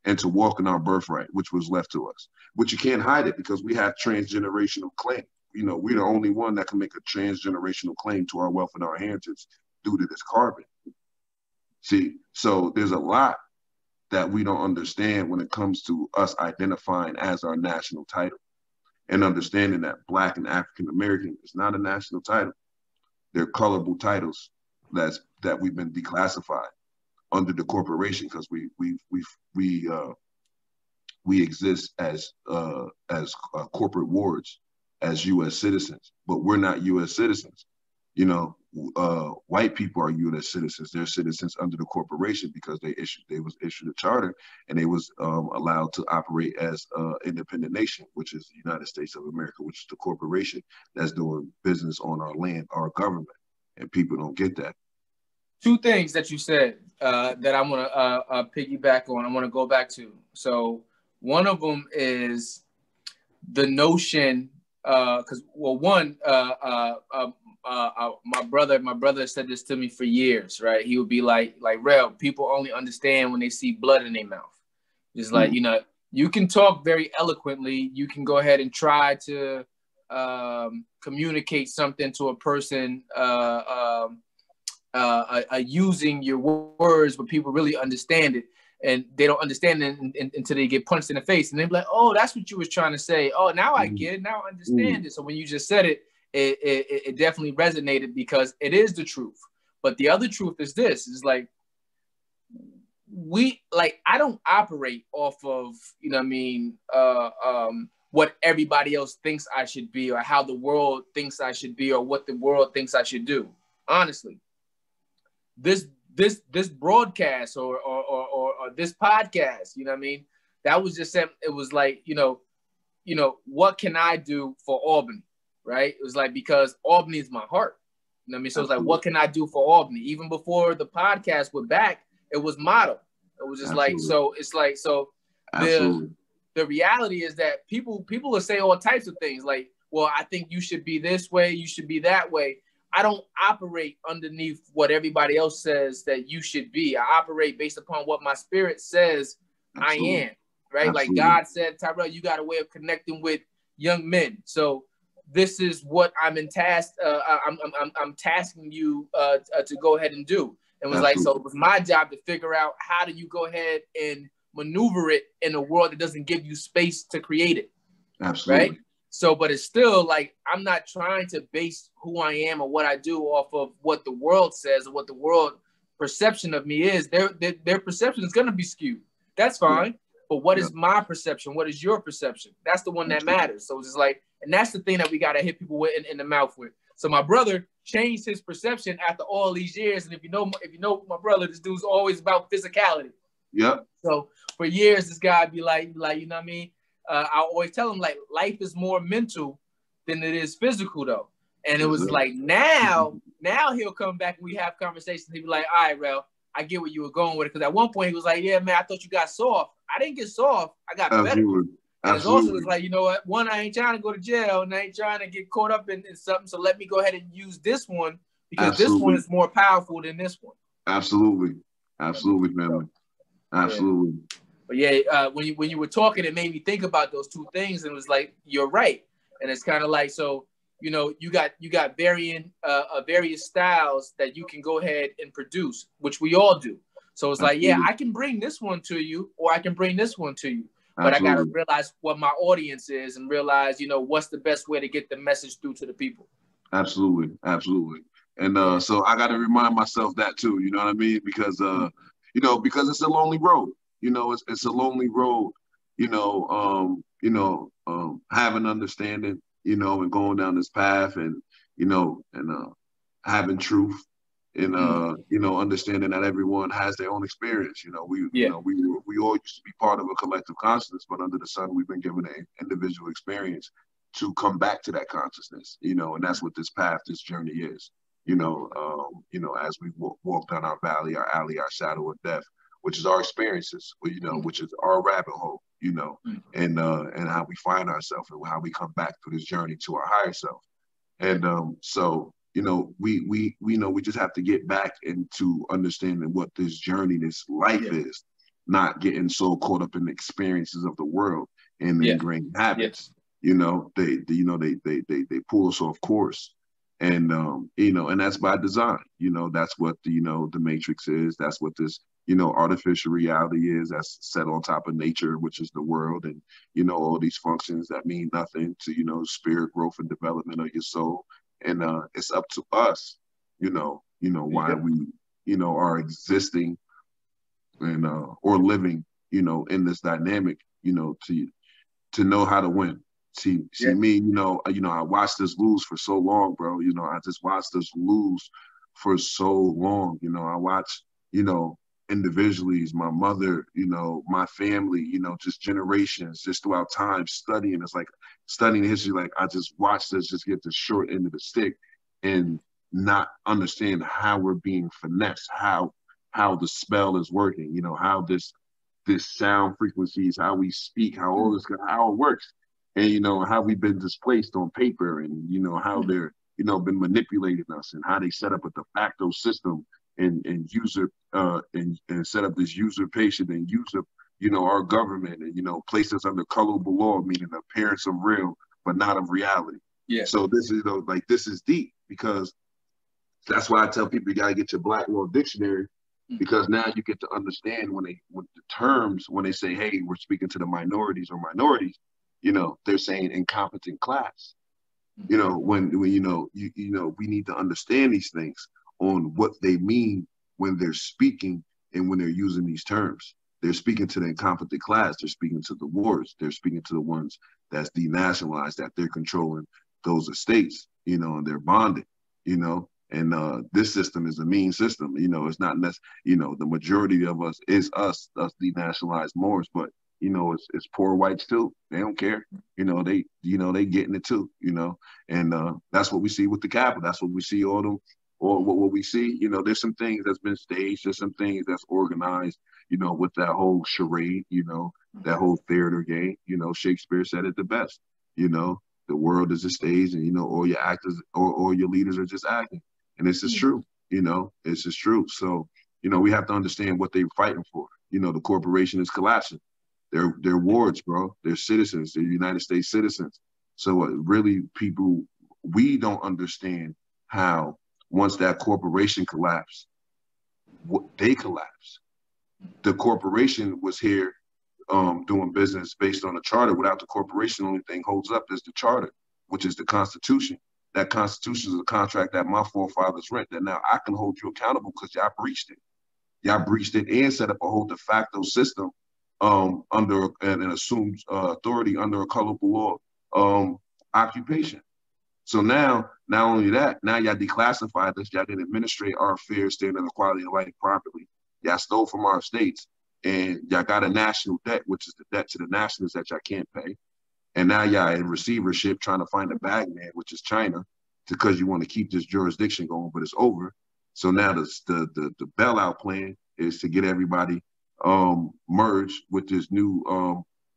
and to walk in our birthright, which was left to us. But you can't hide it, because we have transgenerational claim. We're the only one that can make a transgenerational claim to our wealth and our heritage due to this carbon. See, so there's a lot that we don't understand when it comes to us identifying as our national title, and understanding that Black and African American is not a national title. They're colorable titles that we've been declassified under the corporation, because we exist as corporate wards, as U.S. citizens, but we're not U.S. citizens. White people are U.S. citizens. They're citizens under the corporation because they was issued a charter, and they was allowed to operate as an independent nation, which is the United States of America, which is the corporation that's doing business on our land, our government. And people don't get that. Two things that you said that I want to piggyback on. I want to go back to. So one of them is the notion, because my brother said this to me for years, right? He would be like, Rel, people only understand when they see blood in their mouth. Just like, you can talk very eloquently. You can go ahead and try to communicate something to a person using your words, but people really understand it, and they don't understand it until they get punched in the face, and they're like, "Oh, that's what you was trying to say. Oh, now I get it. Now I understand it." So when you just said it, it definitely resonated, because it is the truth. But the other truth is this: is like I don't operate off of what everybody else thinks I should be, or how the world thinks I should be, or what the world thinks I should do. Honestly, this broadcast or this podcast, that was just, it was like, what can I do for Albany, right? It was like, because Albany is my heart. So it's like, what can I do for Albany? Even before the podcast went back, it was motto. It was just like, so it's like, so the reality is that people will say all types of things like, well, I think you should be this way, you should be that way. I don't operate underneath what everybody else says that you should be. I operate based upon what my spirit says I am, right? Absolutely. Like God said, Tyrell, you got a way of connecting with young men. So this is what I'm I'm tasking you to go ahead and do. And was Absolutely. Like, so it was my job to figure out how do you go ahead and maneuver it in a world that doesn't give you space to create it. Absolutely. Right? So, but it's still like, I'm not trying to base who I am or what I do off of what the world says or what the world perception of me is. Their perception is going to be skewed. That's fine. Yeah. But what is my perception? What is your perception? That's the one that matters. So it's just like, and that's the thing that we got to hit people with in the mouth with. So my brother changed his perception after all these years. And if you know my brother, this dude's always about physicality. Yep. So for years, this guy be like, you know what I mean? I always tell him, like, life is more mental than it is physical though. And it was like now he'll come back and we have conversations. He'll be like, all right, Rel, I get where you were going with it. Because at one point he was like, yeah, man, I thought you got soft. I didn't get soft. I got better. And it's also like, you know what? One, I ain't trying to go to jail and I ain't trying to get caught up in something. So let me go ahead and use this one because this one is more powerful than this one. Absolutely. Absolutely, family. Absolutely. Yeah. But yeah, when you were talking, it made me think about those two things, and it was like, you're right. And it's kind of like, so, you know, you got various styles that you can go ahead and produce, which we all do. So it's like, yeah, I can bring this one to you, or I can bring this one to you. But I got to realize what my audience is and realize, you know, what's the best way to get the message through to the people. Absolutely. Absolutely. And so I got to remind myself that too, you know what I mean? Because, you know, because it's a lonely road, you know, it's a lonely road, having understanding, you know, and going down this path and, you know, and having truth and, you know, understanding that everyone has their own experience. You know, we all used to be part of a collective consciousness, but under the sun, we've been given an individual experience to come back to that consciousness, you know, and that's what this path, this journey is. You know, as we walk down our valley, our alley, our shadow of death, which is our experiences, you know, which is our rabbit hole, you know, and how we find ourselves and how we come back through this journey to our higher self. And so, you know, we know we just have to get back into understanding what this journey, this life is, not getting so caught up in the experiences of the world and the ingrained habits. You know, they pull us off course. And, you know, and that's by design, you know, that's what the, you know, the matrix is. That's what this, you know, artificial reality is. That's set on top of nature, which is the world. And, you know, all these functions that mean nothing to, you know, spirit growth and development of your soul. And it's up to us, you know, why we, you know, are existing and or living, you know, in this dynamic, you know, to know how to win. See me, you know, I watched us lose for so long, bro. You know, I just watched us lose for so long. You know, I watched, you know, individually, my mother, you know, my family, you know, just generations, just throughout time studying. It's like studying history. Like I just watched us just get the short end of the stick and not understand how we're being finessed, how the spell is working, you know, how this sound frequencies, how we speak, how all this, how it works. And, you know, how we've been displaced on paper and, you know, how they're, you know, been manipulating us and how they set up a de facto system and user and set up this usurpation and user, you know, our government and, you know, place us under colorable law, meaning the appearance of real, but not of reality. Yeah. So this is, you know, like, this is deep because that's why I tell people you got to get your Black Law Dictionary because now you get to understand when the terms, when they say, hey, we're speaking to the minorities or minorities, you know, they're saying incompetent class. You know, when you know, we need to understand these things on what they mean when they're speaking and when they're using these terms. They're speaking to the incompetent class. They're speaking to the wards. They're speaking to the ones that's denationalized, that they're controlling those estates, you know, and they're bonded, you know. And this system is a mean system. You know, it's not you know, the majority of us is us denationalized Moors, but you know, it's poor whites too. They don't care. You know, they getting it too, you know. And that's what we see with the Capitol. That's what we see what we see, you know, there's some things that's been staged, there's some things that's organized, you know, with that whole charade, you know, that whole theater game. You know, Shakespeare said it the best, you know, the world is a stage and, you know, all your actors or all your leaders are just acting. And this is true, you know, it's just true. So, you know, we have to understand what they're fighting for. You know, the corporation is collapsing. They're wards, bro. They're citizens. They're United States citizens. So really, people, we don't understand how once that corporation collapsed, they collapsed. The corporation was here doing business based on a charter. Without the corporation, the only thing holds up is the charter, which is the Constitution. That Constitution is a contract that my forefathers read that now I can hold you accountable because y'all breached it. Y'all breached it and set up a whole de facto system under an assumed authority under a colorful law occupation. So now, not only that, now y'all declassified us, y'all didn't administrate our affairs, standard of quality of life properly. Y'all stole from our states and y'all got a national debt, which is the debt to the nationals that y'all can't pay. And now y'all in receivership trying to find a bag man, which is China, because you want to keep this jurisdiction going, but it's over. So now the bailout plan is to get everybody merged with this new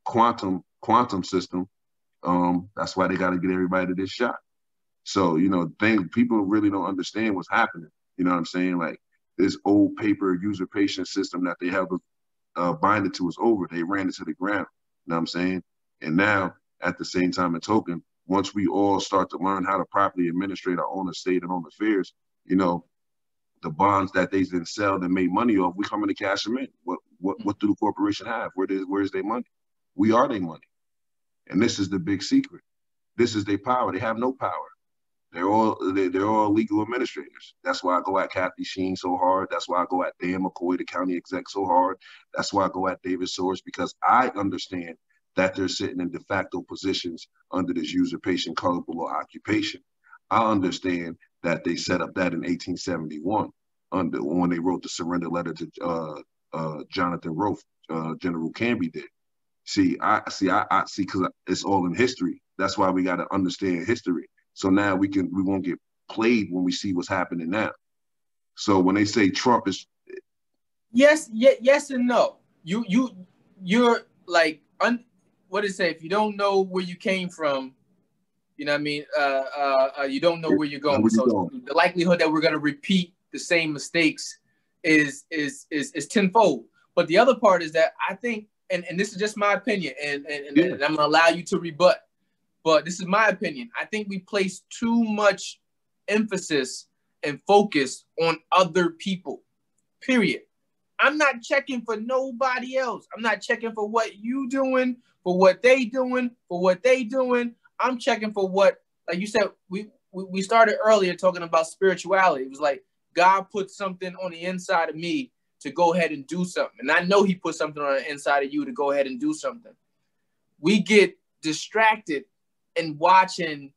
quantum system. That's why they got to get everybody to this shot. So, you know, people really don't understand what's happening. You know what I'm saying? Like this old paper usurpation system that they have binded to is over. They ran it to the ground. You know what I'm saying? And now, at the same time and token, once we all start to learn how to properly administrate our own estate and own affairs, you know, the bonds that they then sell and make money off, we come in to cash them in. What do the corporation have? Where's their money? We are their money. And this is the big secret. This is their power. They have no power. They're all legal administrators. That's why I go at Kathy Sheen so hard. That's why I go at Dan McCoy, the county exec, so hard. That's why I go at David Soares, because I understand that they're sitting in de facto positions under this usurpation, colorable or occupation. I understand that they set up that in 1871 when they wrote the surrender letter to Jonathan Roth, General Canby did. I see, because it's all in history. That's why we got to understand history. So now we won't get played when we see what's happening now. So when they say Trump is, yes and no. You're like what did it say? If you don't know where you came from, you know what I mean. You don't know where you're going. So the likelihood that we're going to repeat the same mistakes is tenfold. But the other part is that I think, and this is just my opinion, and I'm going to allow you to rebut. But this is my opinion. I think we place too much emphasis and focus on other people, period. I'm not checking for nobody else. I'm not checking for what you doing, for what they doing, for what they doing. I'm checking for what, like you said, we started earlier talking about spirituality. It was like God put something on the inside of me to go ahead and do something. And I know he put something on the inside of you to go ahead and do something. We get distracted and watching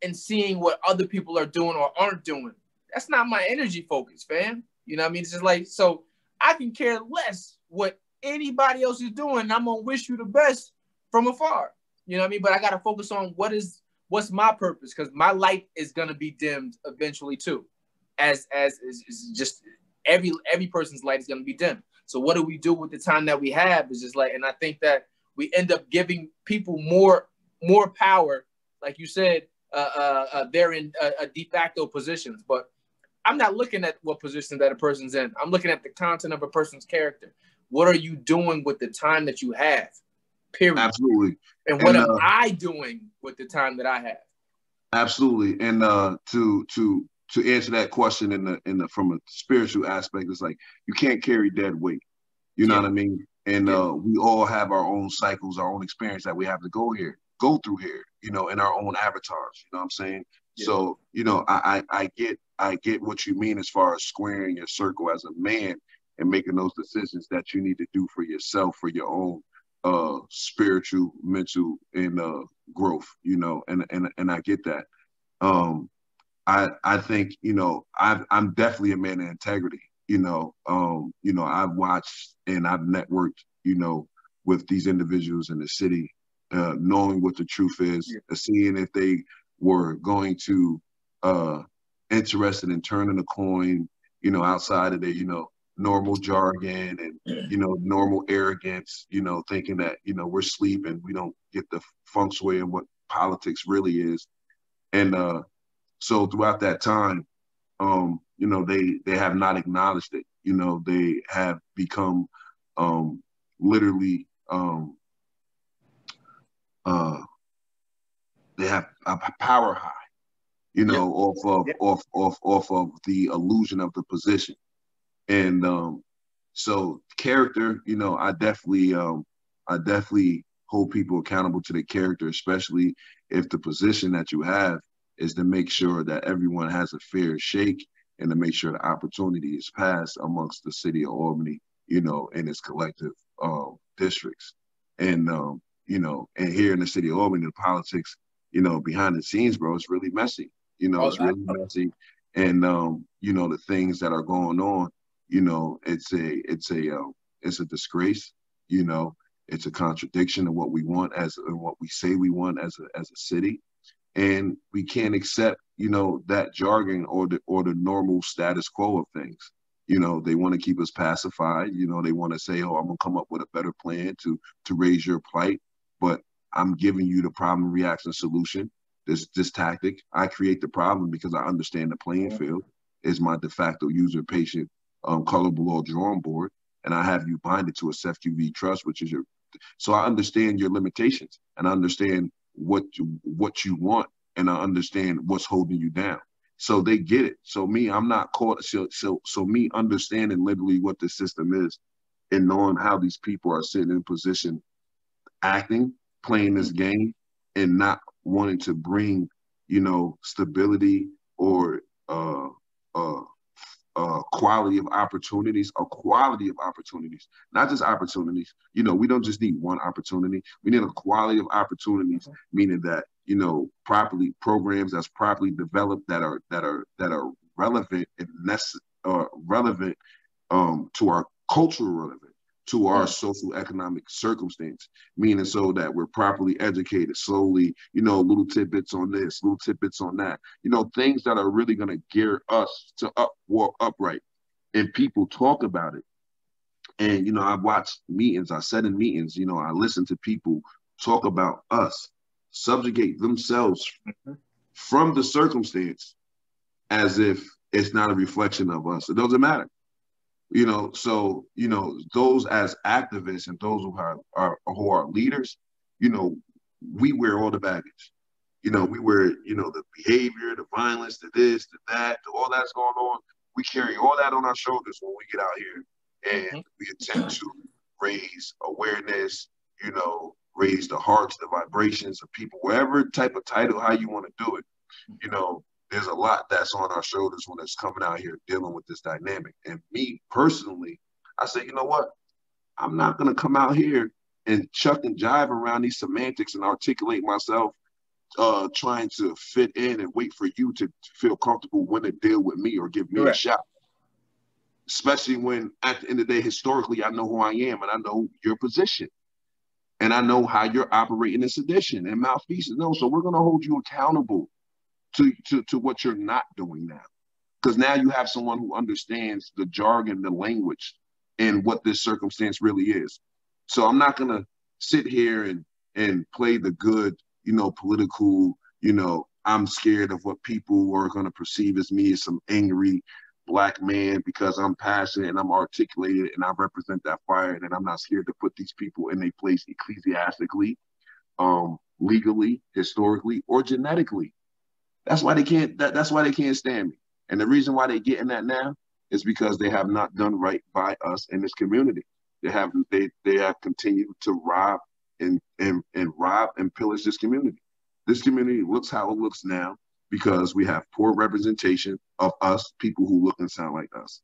and seeing what other people are doing or aren't doing. That's not my energy focus, fam. You know what I mean? It's just like, so I can care less what anybody else is doing. And I'm going to wish you the best from afar. You know what I mean? But I got to focus on what's my purpose, because my light is going to be dimmed eventually too. As is just every person's light is going to be dimmed. So what do we do with the time that we have? Is just like, and I think that we end up giving people more power, like you said, they're in de facto positions. But I'm not looking at what position that a person's in. I'm looking at the content of a person's character. What are you doing with the time that you have? Period. Absolutely. And what am I doing with the time that I have? Absolutely. And to answer that question in the from a spiritual aspect, it's like you can't carry dead weight. You know what I mean? And we all have our own cycles, our own experience that we have to go through here, you know, in our own avatars. You know what I'm saying? Yeah. So, you know, I get what you mean as far as squaring your circle as a man and making those decisions that you need to do for yourself, for your own spiritual, mental, and growth, you know, and I get that. I think, you know, I'm definitely a man of integrity. You know, I've watched and I've networked, you know, with these individuals in the city, knowing what the truth is, seeing if they were going to interested in turning a coin, you know, outside of their, you know, normal jargon and, you know, normal arrogance, you know, thinking that, you know, we're sleeping, we don't get the feng shui and what politics really is. And so throughout that time, you know, they have not acknowledged it. You know, they have become literally they have a power high, you know, off of the illusion of the position. And so character, you know, I definitely hold people accountable to their character, especially if the position that you have is to make sure that everyone has a fair shake and to make sure the opportunity is passed amongst the city of Albany, you know, and its collective districts. And, you know, and here in the city of Albany, the politics, you know, behind the scenes, bro, it's really messy. You know, it's really messy. And, you know, the things that are going on, you know, it's a disgrace, you know, It's a contradiction of what we want what we say we want as a city. And we can't accept, that jargon or the normal status quo of things. They want to keep us pacified. They want to say, oh, I'm going to come up with a better plan to raise your plight. But I'm giving you the problem, reaction, solution. This tactic. I create the problem because I understand the playing field is my de facto user patient colorable or drawing board. And I have you bind it to a CEFQV trust, which is so I understand your limitations and I understand what you want, and I understand what's holding you down. So they get it. So me, I'm not caught. So me understanding literally what the system is and knowing how these people are sitting in position, acting, playing this game, and not wanting to bring, stability or quality of opportunities, not just opportunities. We don't just need one opportunity. We need a quality of opportunities, meaning that, properly programs that's properly developed that are relevant and relevant to our cultural relevant, to our social economic circumstance, meaning so that we're properly educated slowly, little tidbits on this, little tidbits on that, things that are really going to gear us to walk upright. And people talk about it. And, I've watched meetings, I sat in meetings, I listen to people talk about us, subjugate themselves from the circumstance as if it's not a reflection of us. It doesn't matter. So, those as activists and those who are leaders, we wear all the baggage. We wear, the behavior, the violence, the this, the that, all that's going on. We carry all that on our shoulders when we get out here, and we attempt to raise awareness, raise the hearts, the vibrations of people, whatever type of title, how you want to do it. There's a lot that's on our shoulders when it's coming out here dealing with this dynamic. And me personally, I say, you know what? I'm not going to come out here and chuck and jive around these semantics and articulate myself, trying to fit in and wait for you to feel comfortable when to deal with me or give me a shot. Especially when at the end of the day, historically, I know who I am and I know your position. And I know how you're operating in sedition and malfeasance. No, so we're going to hold you accountable to what you're not doing now. Because now you have someone who understands the jargon, the language, and what this circumstance really is. So I'm not going to sit here and play the good, political, I'm scared of what people are going to perceive as me as some angry Black man because I'm passionate and I'm articulated and I represent that fire, and I'm not scared to put these people in their place ecclesiastically, legally, historically, or genetically. That's why they can't. That's why they can't stand me. And the reason why they're getting that now is because they have not done right by us in this community. They have continued to rob and rob and pillage this community. This community looks how it looks now because we have poor representation of us, people who look and sound like us.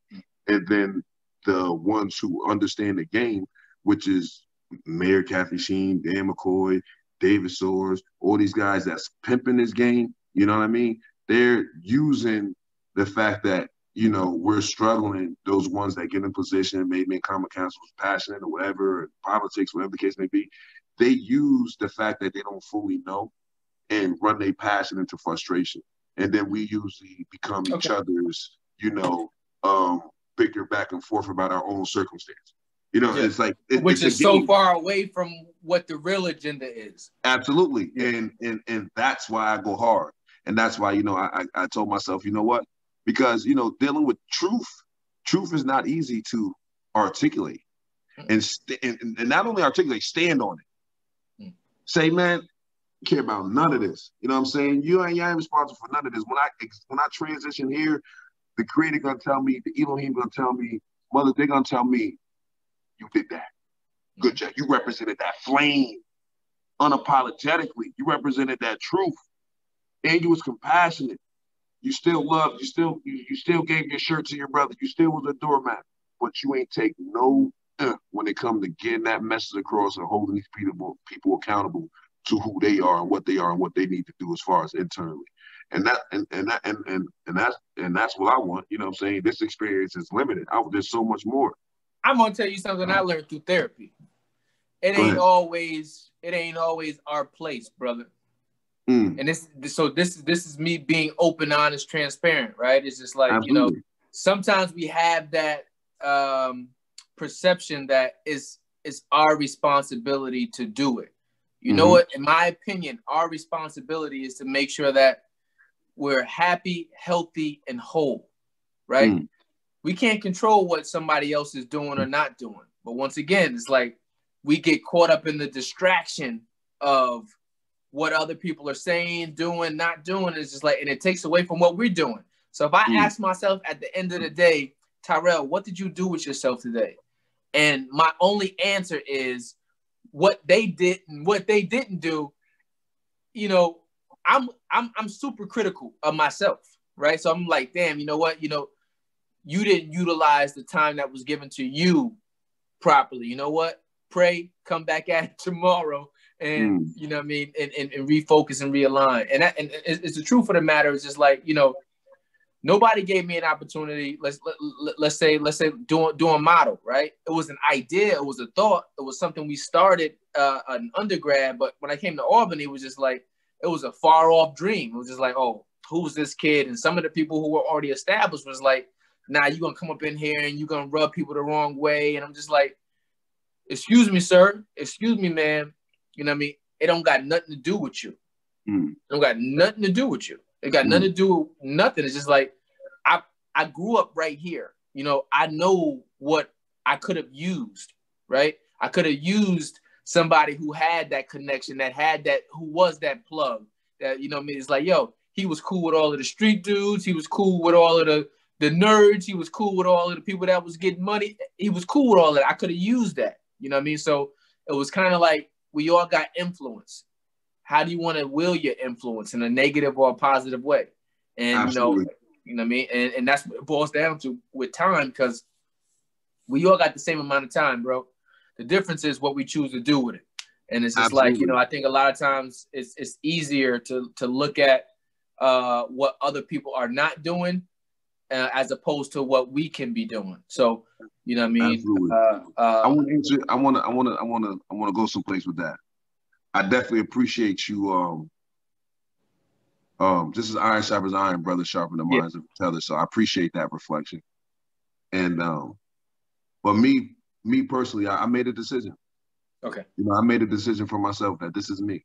And then the ones who understand the game, which is Mayor Kathy Sheen, Dan McCoy, David Soares, all these guys that's pimping this game, you know what I mean? They're using the fact that, we're struggling, those ones that get in position, maybe in common council, passionate or whatever, politics, whatever the case may be, they use the fact that they don't fully know and run their passion into frustration. And then we usually become each other's, bicker back and forth about our own circumstance. It's like which is so far away from what the real agenda is. Absolutely. And that's why I go hard. And that's why, I told myself, you know what? Because, dealing with truth is not easy to articulate. And not only articulate, stand on it. Say, man, I care about none of this. You know what I'm saying? You ain't responsible for none of this. When I transition here, the creator gonna tell me, the Elohim gonna tell me, mother, they're gonna tell me, you did that. Good job. You represented that flame unapologetically. You represented that truth. And you was compassionate. You still loved, you still gave your shirt to your brother. You still was a doormat. But you ain't take no when it comes to getting that message across and holding these people accountable to who they are and what they need to do as far as internally. And that's what I want. You know what I'm saying? This experience is limited. There's so much more. I'm gonna tell you something I learned through therapy. it ain't always our place, brother. And this is me being open, honest, transparent, right? It's just like, Absolutely. Sometimes we have that perception that it's our responsibility to do it. You know what? In my opinion, our responsibility is to make sure that we're happy, healthy, and whole, right? We can't control what somebody else is doing or not doing. But once again, it's like we get caught up in the distraction of what other people are saying, doing, not doing. It's just like, and it takes away from what we're doing. So if I ask myself at the end of the day, Tyrell, what did you do with yourself today? And my only answer is what they did and what they didn't do. I'm super critical of myself, right? So I'm like, damn, you know what? You didn't utilize the time that was given to you properly. You know what? Pray, come back at it tomorrow, and you know what I mean, and refocus and realign. And it's the truth of the matter. It's just like, nobody gave me an opportunity. Let's say doing model, right? It was an idea, it was a thought, it was something we started an undergrad, but when I came to Albany, it was just like, it was a far off dream. It was just like, oh, who's this kid? And some of the people who were already established was like, nah, you're gonna come up in here and you're gonna rub people the wrong way. And I'm just like, excuse me, sir, excuse me, ma'am. You know what I mean? It don't got nothing to do with you. It don't got nothing to do with you. It got nothing to do with nothing. It's just like, I grew up right here. I know what I could have used, right? I could have used somebody who had that connection, who was that plug, that, you know what I mean? It's like, yo, he was cool with all of the street dudes. He was cool with all of the nerds. He was cool with all of the people that was getting money. He was cool with all of that. I could have used that. You know what I mean? So it was kind of like, we all got influence. How do you want to will your influence, in a negative or a positive way? And, Absolutely. you know what I mean? And that's what it boils down to with time, because we all got the same amount of time, bro. The difference is what we choose to do with it. And it's just Absolutely. like, I think a lot of times it's easier to look at what other people are not doing as opposed to what we can be doing. So, you know what I mean? Absolutely. I want to answer. I want to go someplace with that. I definitely appreciate you. This is iron sharpens iron, brother sharpen the minds of each other. So I appreciate that reflection. And but me personally, I made a decision. Okay. I made a decision for myself that this is me.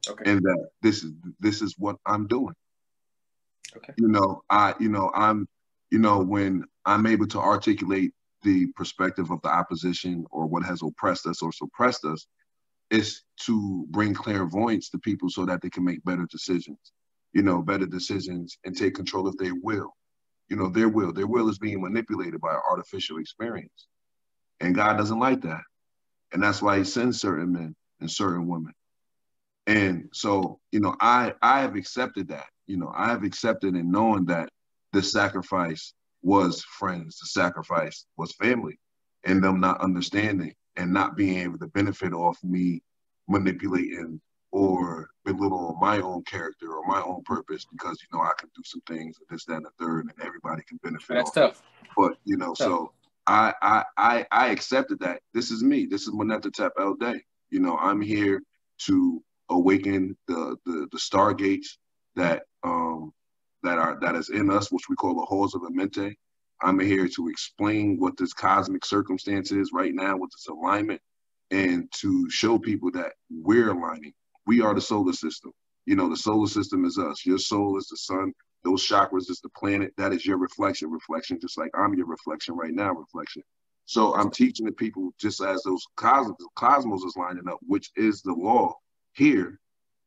Okay. And that this is what I'm doing. Okay. When I'm able to articulate the perspective of the opposition or what has oppressed us or suppressed us, is to bring clairvoyance to people so that they can make better decisions, and take control of their will. Their will is being manipulated by artificial experience. And God doesn't like that. And that's why he sends certain men and certain women. And so, I have accepted that. I have accepted and knowing that the sacrifice was friends, the sacrifice was family, and them not understanding and not being able to benefit off me manipulating or belittle my own character or my own purpose, because, I can do some things, this, that, and the third, and everybody can benefit. That's tough. But, so I accepted that this is me. This is Manetta Tap El Day. I'm here to awaken the stargates that is in us, which we call the halls of Amente. I'm here to explain what this cosmic circumstance is right now with this alignment, and to show people that we're aligning. We are the solar system. The solar system is us. Your soul is the sun. Those chakras is the planet. That is your reflection, just like I'm your reflection right now, reflection. So I'm teaching the people, just as those cosmos is lining up, which is the law here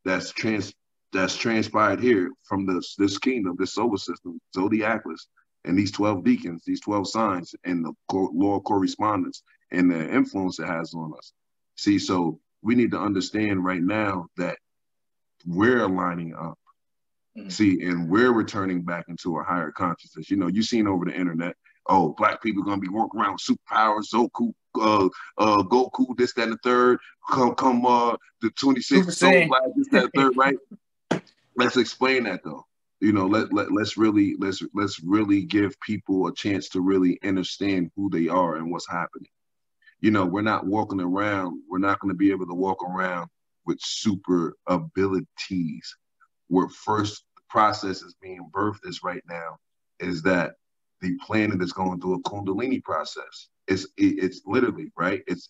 that's transpired here from this kingdom, this solar system, zodiacless, and these 12 deacons, these 12 signs, and the law of correspondence and the influence it has on us. See, so we need to understand right now that we're lining up. See, and we're returning back into a higher consciousness. You've seen over the internet, oh, black people are going to be working around with superpowers, Zoku, Goku, this, that, and the third, come the 26th soul black, this, that, and the third, right? Let's explain that though. Let's really give people a chance to really understand who they are and what's happening. we're not walking around. We're not going to be able to walk around with super abilities. Where first process is being birthed is right now is that the planet is going through a Kundalini process. It's literally right. It's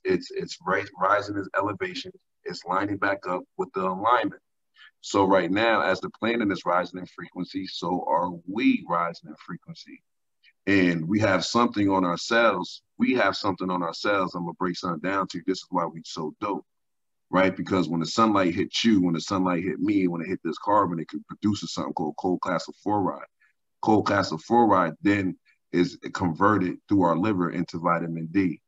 rising its elevation. It's lining back up with the alignment. So right now, as the planet is rising in frequency, so are we rising in frequency. And we have something on ourselves. We have something on ourselves. I'm gonna break something down to you. This is why we so dope, right? Because when the sunlight hits you, when the sunlight hit me, when it hit this carbon, it could produce something called cold calcium fluoride. Cold calcium fluoride then is converted through our liver into vitamin D.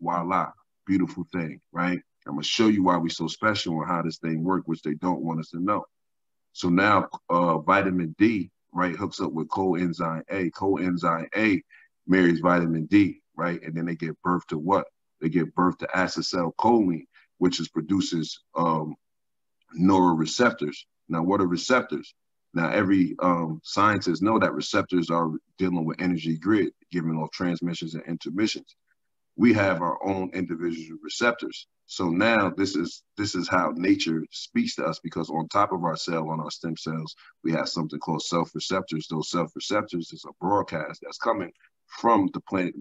Voila, beautiful thing, right? I'm gonna show you why we're so special and how this thing works, which they don't want us to know. So now vitamin D, right, hooks up with coenzyme A. Coenzyme A marries vitamin D, right? And then they give birth to what? They give birth to acetylcholine, which produces neuroreceptors. Now, what are receptors? Now, every scientist know that receptors are dealing with energy grid, giving off transmissions and intermissions. We have our own individual receptors. So now this is how nature speaks to us, because on top of our cell, on our stem cells, we have something called self-receptors. Those self-receptors is a broadcast that's coming from the planet,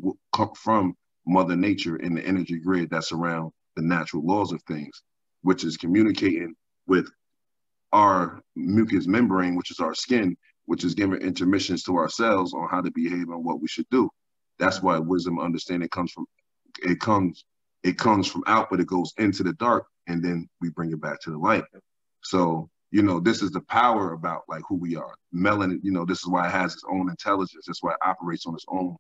from Mother Nature in the energy grid that's around the natural laws of things, which is communicating with our mucous membrane, which is our skin, which is giving intermissions to our cells on how to behave and what we should do. That's why wisdom, understanding comes from out, but it goes into the dark, and then we bring it back to the light. So, this is the power about like who we are. Melanin, this is why it has its own intelligence. That's why it operates on its own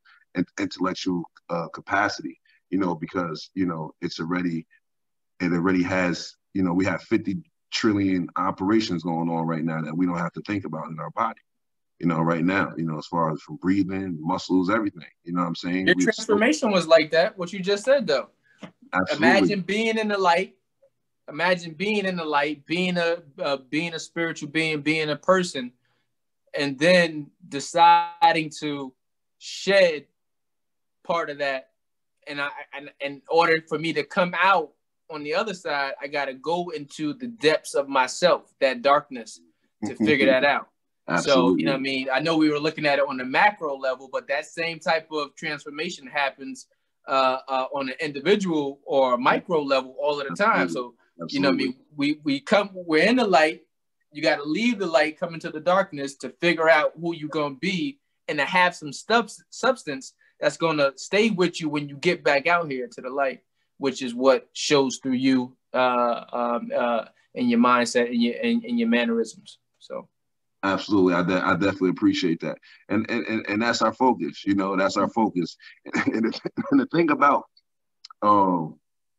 intellectual capacity, because, it already has, we have 50 trillion operations going on right now that we don't have to think about in our body. Right now, as far as from breathing, muscles, everything, what I'm saying? Your transformation was like that, what you just said, though. Absolutely. Imagine being in the light. Imagine being in the light, being a spiritual being, being a person, and then deciding to shed part of that. And in order for me to come out on the other side, I got to go into the depths of myself, that darkness, to figure that out. Absolutely. So, what I mean? I know we were looking at it on the macro level, but that same type of transformation happens on an individual or micro level all of the time. So, Absolutely. We're in the light. You got to leave the light, come into the darkness to figure out who you're going to be, and to have some substance that's going to stay with you when you get back out here to the light, which is what shows through you in your mindset and your mannerisms. So. Absolutely. I definitely appreciate that. And that's our focus, that's our focus. And the thing about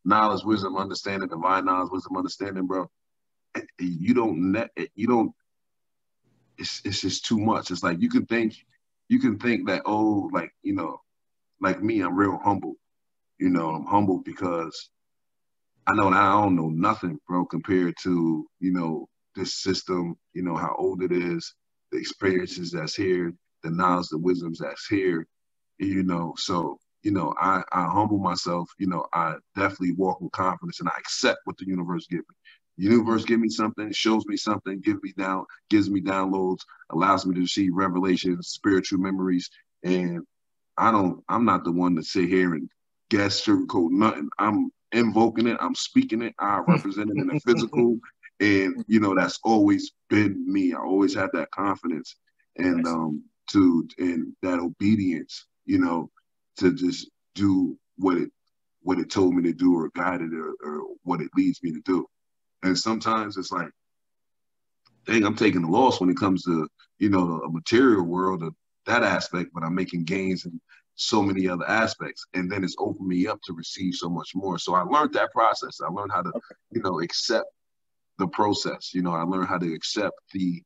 knowledge, wisdom, understanding, divine knowledge, wisdom, understanding, bro, it's just too much. It's like you can think that, like me, I'm real humble. I'm humble because I know that I don't know nothing, bro, compared to, this system, how old it is, the experiences that's here, the knowledge, the wisdoms that's here, so, I humble myself, I definitely walk with confidence, and I accept what the universe gives me. The universe gives me something, shows me something, gives me downloads, allows me to receive revelations, spiritual memories, and I'm not the one to sit here and guess, sugarcoat nothing. I'm invoking it, I'm speaking it, I represent it in the physical. And, that's always been me. I always had that confidence and and that obedience, to just do what it told me to do, or guided or what it leads me to do. And sometimes it's like, dang, I'm taking a loss when it comes to, a material world of that aspect, but I'm making gains in so many other aspects. And then it's opened me up to receive so much more. So I learned that process. I learned how to, accept the process. I learned how to accept the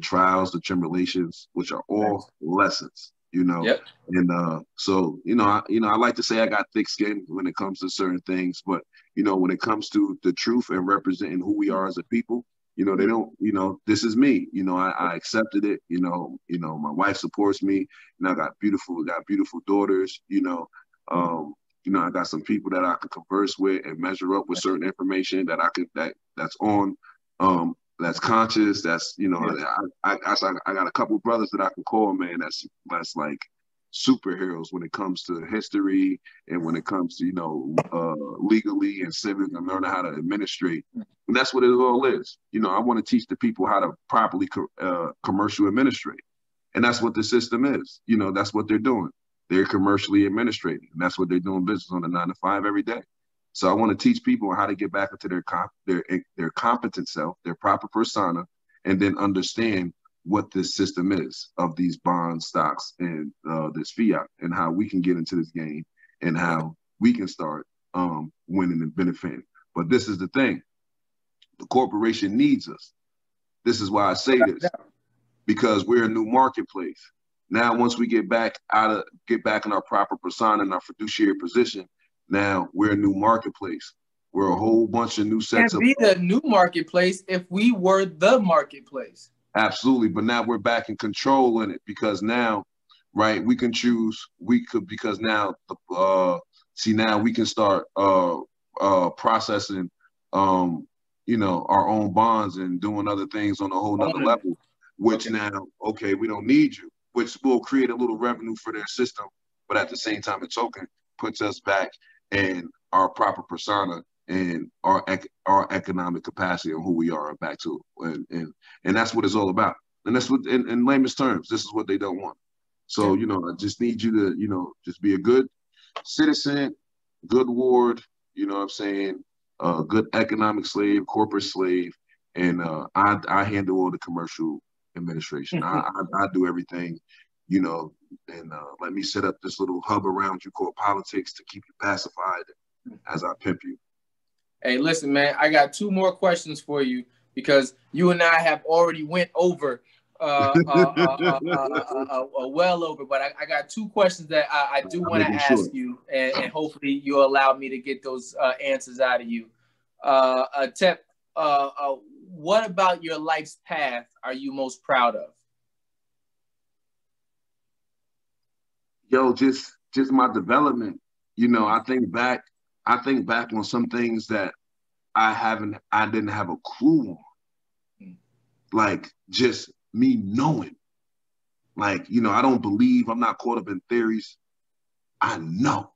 trials, the tribulations, which are all lessons. Yep. And so I like to say I got thick skin when it comes to certain things, but when it comes to the truth and representing who we are as a people, they don't, this is me. I accepted it. My wife supports me, and I got beautiful daughters. You know, I got some people that I can converse with and measure up with certain information that I could that's on, that's conscious. That's, you know, I got a couple of brothers that I can call, man. That's like superheroes when it comes to history and when it comes to, you know, legally and civic and learning how to administrate. And that's what it all is. You know, I want to teach the people how to properly commercial administrate. And that's what the system is. You know, that's what they're doing. They're commercially administrating. And that's what they're doing business on a 9 to 5 every day. So I want to teach people how to get back into their competent self, their proper persona, and then understand what this system is of these bonds, stocks, and this fiat, and how we can get into this game and how we can start winning and benefiting. But this is the thing. The corporation needs us. This is why I say this, because we're a new marketplace. Now, once we get back in our proper persona and our fiduciary position, now we're a new marketplace. We're a whole bunch of new sets of. Can't be the new marketplace if we were the marketplace. Absolutely, but now we're back in control in it because now, right? We can choose. Because now, now we can start processing, you know, our own bonds and doing other things on a whole nother level. Which now, okay, we don't need you. Which will create a little revenue for their system, but at the same time, it's token puts us back in our proper persona and our economic capacity and who we are back to, and that's what it's all about. And that's what, in layman's terms, this is what they don't want. So, you know, I just need you to, you know, just be a good citizen, good ward, you know what I'm saying, good economic slave, corporate slave, and I handle all the commercial administration. I do everything, you know, and let me set up this little hub around you called politics to keep you pacified as I pimp you. Hey, listen, man, I got 2 more questions for you because you and I have already went over well over, but I got 2 questions that I do want to ask you, and hopefully you'll allow me to get those answers out of you. Tep, what about your life's path are you most proud of? Yo, just my development. You know, I think back on some things that I didn't have a clue on. Like just me knowing. Like, you know, I'm not caught up in theories. I know.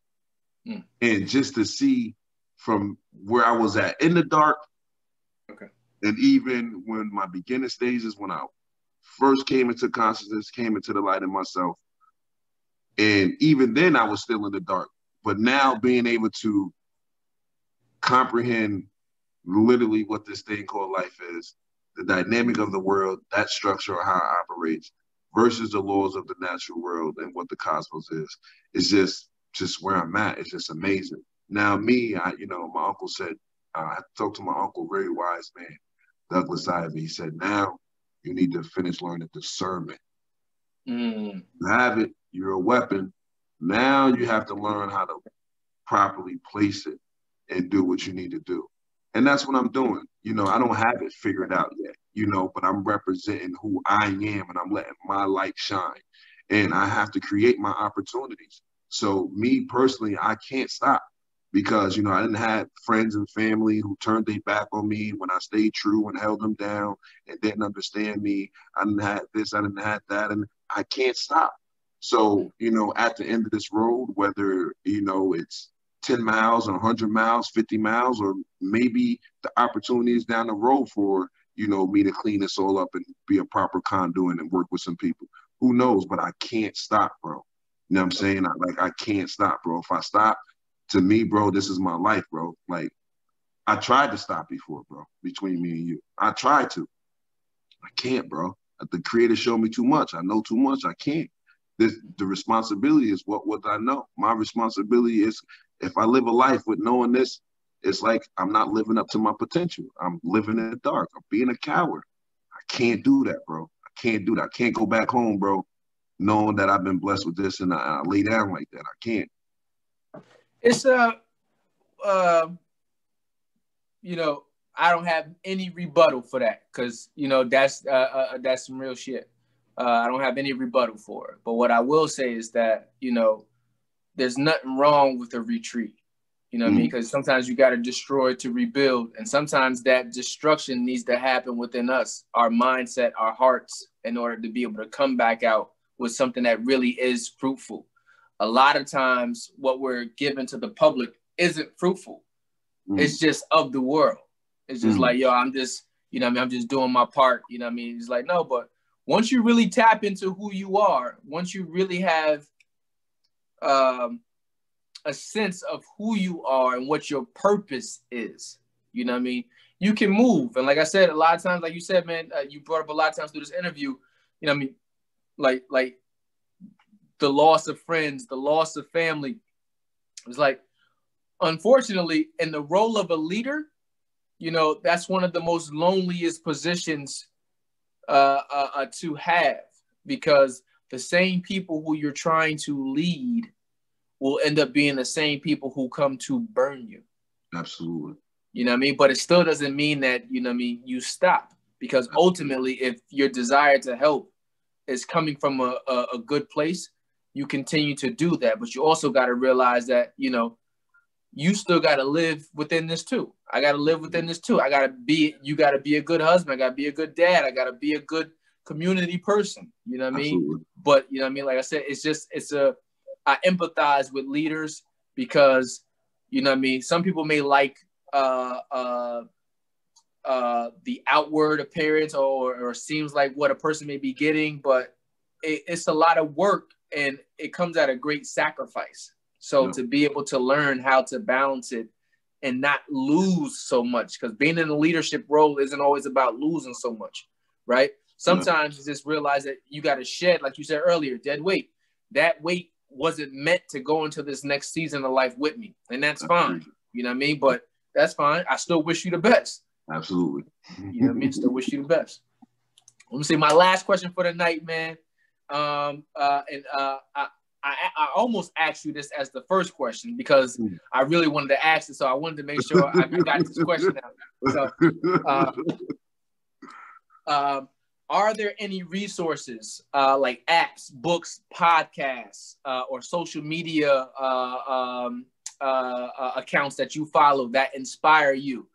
And just to see from where I was at in the dark, and even when my beginning stages, when I first came into consciousness, came into the light of myself, and even then I was still in the dark. But now being able to comprehend literally what this thing called life is, the dynamic of the world, that structure of how it operates, versus the laws of the natural world and what the cosmos is just where I'm at. It's just amazing. Now me, you know, my uncle said, I talked to my uncle, very wise man, Douglas Ivy. He said, now you need to finish learning discernment. You have it, you're a weapon. Now you have to learn how to properly place it and do what you need to do. And that's what I'm doing. You know, I don't have it figured out yet, you know, but I'm representing who I am and I'm letting my light shine. And I have to create my opportunities. So me personally, I can't stop because, you know, I didn't have friends and family who turned their back on me when I stayed true and held them down and didn't understand me. I didn't have this, I didn't have that, and I can't stop. So, you know, at the end of this road, whether, you know, it's 10 miles or 100 miles, 50 miles, or maybe the opportunity is down the road for, you know, me to clean this all up and be a proper conduit and work with some people. Who knows? But I can't stop, bro. You know what I'm saying? I can't stop, bro. If I stop, to me, bro, this is my life, bro. Like, I tried to stop before, bro, between me and you. I tried to. I can't, bro. The creator showed me too much. I know too much. I can't. The responsibility is what I know. My responsibility is, if I live a life with knowing this, it's like I'm not living up to my potential. I'm living in the dark. I'm being a coward. I can't do that, bro. I can't do that. I can't go back home, bro, knowing that I've been blessed with this and I lay down like that. I can't. It's you know, I don't have any rebuttal for that because, you know, that's some real shit. I don't have any rebuttal for it. But what I will say is that, you know, there's nothing wrong with a retreat. You know what I mean? Because sometimes you got to destroy to rebuild. And sometimes that destruction needs to happen within us, our mindset, our hearts, in order to be able to come back out with something that really is fruitful. A lot of times what we're given to the public isn't fruitful. It's just of the world. It's just like, yo, I'm just, you know what I mean? I'm just doing my part. You know what I mean? It's like, no, but once you really tap into who you are, once you really have a sense of who you are and what your purpose is, you know what I mean? You can move. And like I said, a lot of times, like you said, man, you brought up a lot of times through this interview, you know what I mean? Like the loss of friends, the loss of family. It's like, unfortunately, in the role of a leader, you know, that's one of the most loneliest positions to have, because the same people who you're trying to lead will end up being the same people who come to burn you. Absolutely. You know what I mean? But it still doesn't mean that, you know what I mean, you stop, because ultimately, if your desire to help is coming from a good place, you continue to do that. But you also got to realize that, you know, you still got to live within this too. I got to live within this too. You got to be a good husband. I got to be a good dad. I got to be a good community person. You know what I mean? Absolutely. But, you know what I mean? Like I said, I empathize with leaders because, you know what I mean? Some people may like the outward appearance or seems like what a person may be getting, but it's a lot of work and it comes at a great sacrifice. So to be able to learn how to balance it and not lose so much, because being in a leadership role isn't always about losing so much, right? Sometimes you just realize that you got to shed, like you said earlier, dead weight. That weight wasn't meant to go into this next season of life with me. And that's fine. You know what I mean? But that's fine. I still wish you the best. Absolutely. You know what I mean? Still wish you the best. Let me see. My last question for the night, man. I almost asked you this as the first question because I really wanted to ask it. So I wanted to make sure I got this question out. So, are there any resources like apps, books, podcasts, or social media accounts that you follow that inspire you?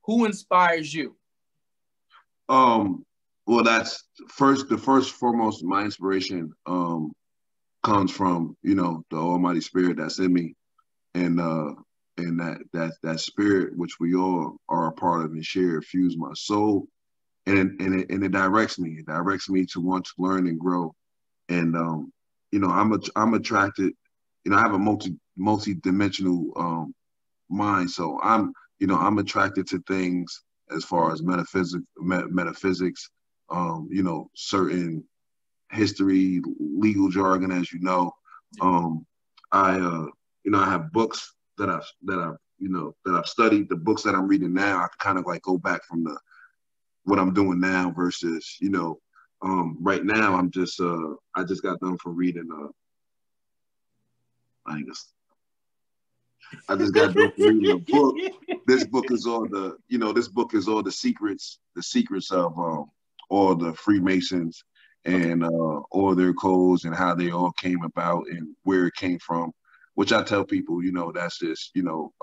Who inspires you? Well, that's the first foremost, my inspiration comes from, you know, the Almighty Spirit that's in me, and that spirit which we all are a part of and share, fuels my soul, and it directs me. It directs me to want to learn and grow. And you know, I'm attracted. You know, I have a multi-dimensional mind, so I'm attracted to things as far as metaphysics, you know, certain history, legal jargon, as you know. I have books that I've studied. The books that I'm reading now, I kind of like go back from what I'm doing now versus, you know, right now I just got done from reading I just got done from reading a book. This book is all the secrets of all the Freemasons and all their codes and how they all came about and where it came from, which I tell people, you know, that's just, you know,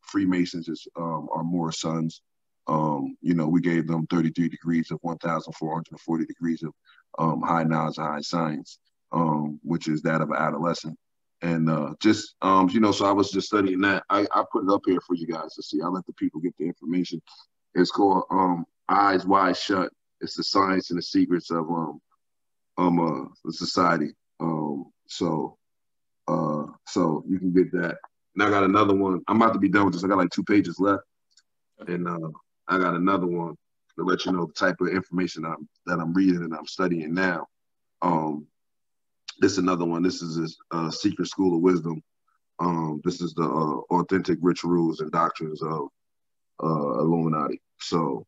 Freemasons are more sons. You know, we gave them 33 degrees of 1,440 degrees of high knowledge, high science, which is that of an adolescent. And you know, so I was just studying that. I put it up here for you guys to see. I let the people get the information. It's called Eyes Wide Shut. It's the science and the secrets of the society. So you can get that. And I got another one. I'm about to be done with this. I got like 2 pages left. And I got another one to let you know the type of information that I'm reading and I'm studying now. This is another one. This is a Secret School of Wisdom. This is the authentic rituals and doctrines of Illuminati. So,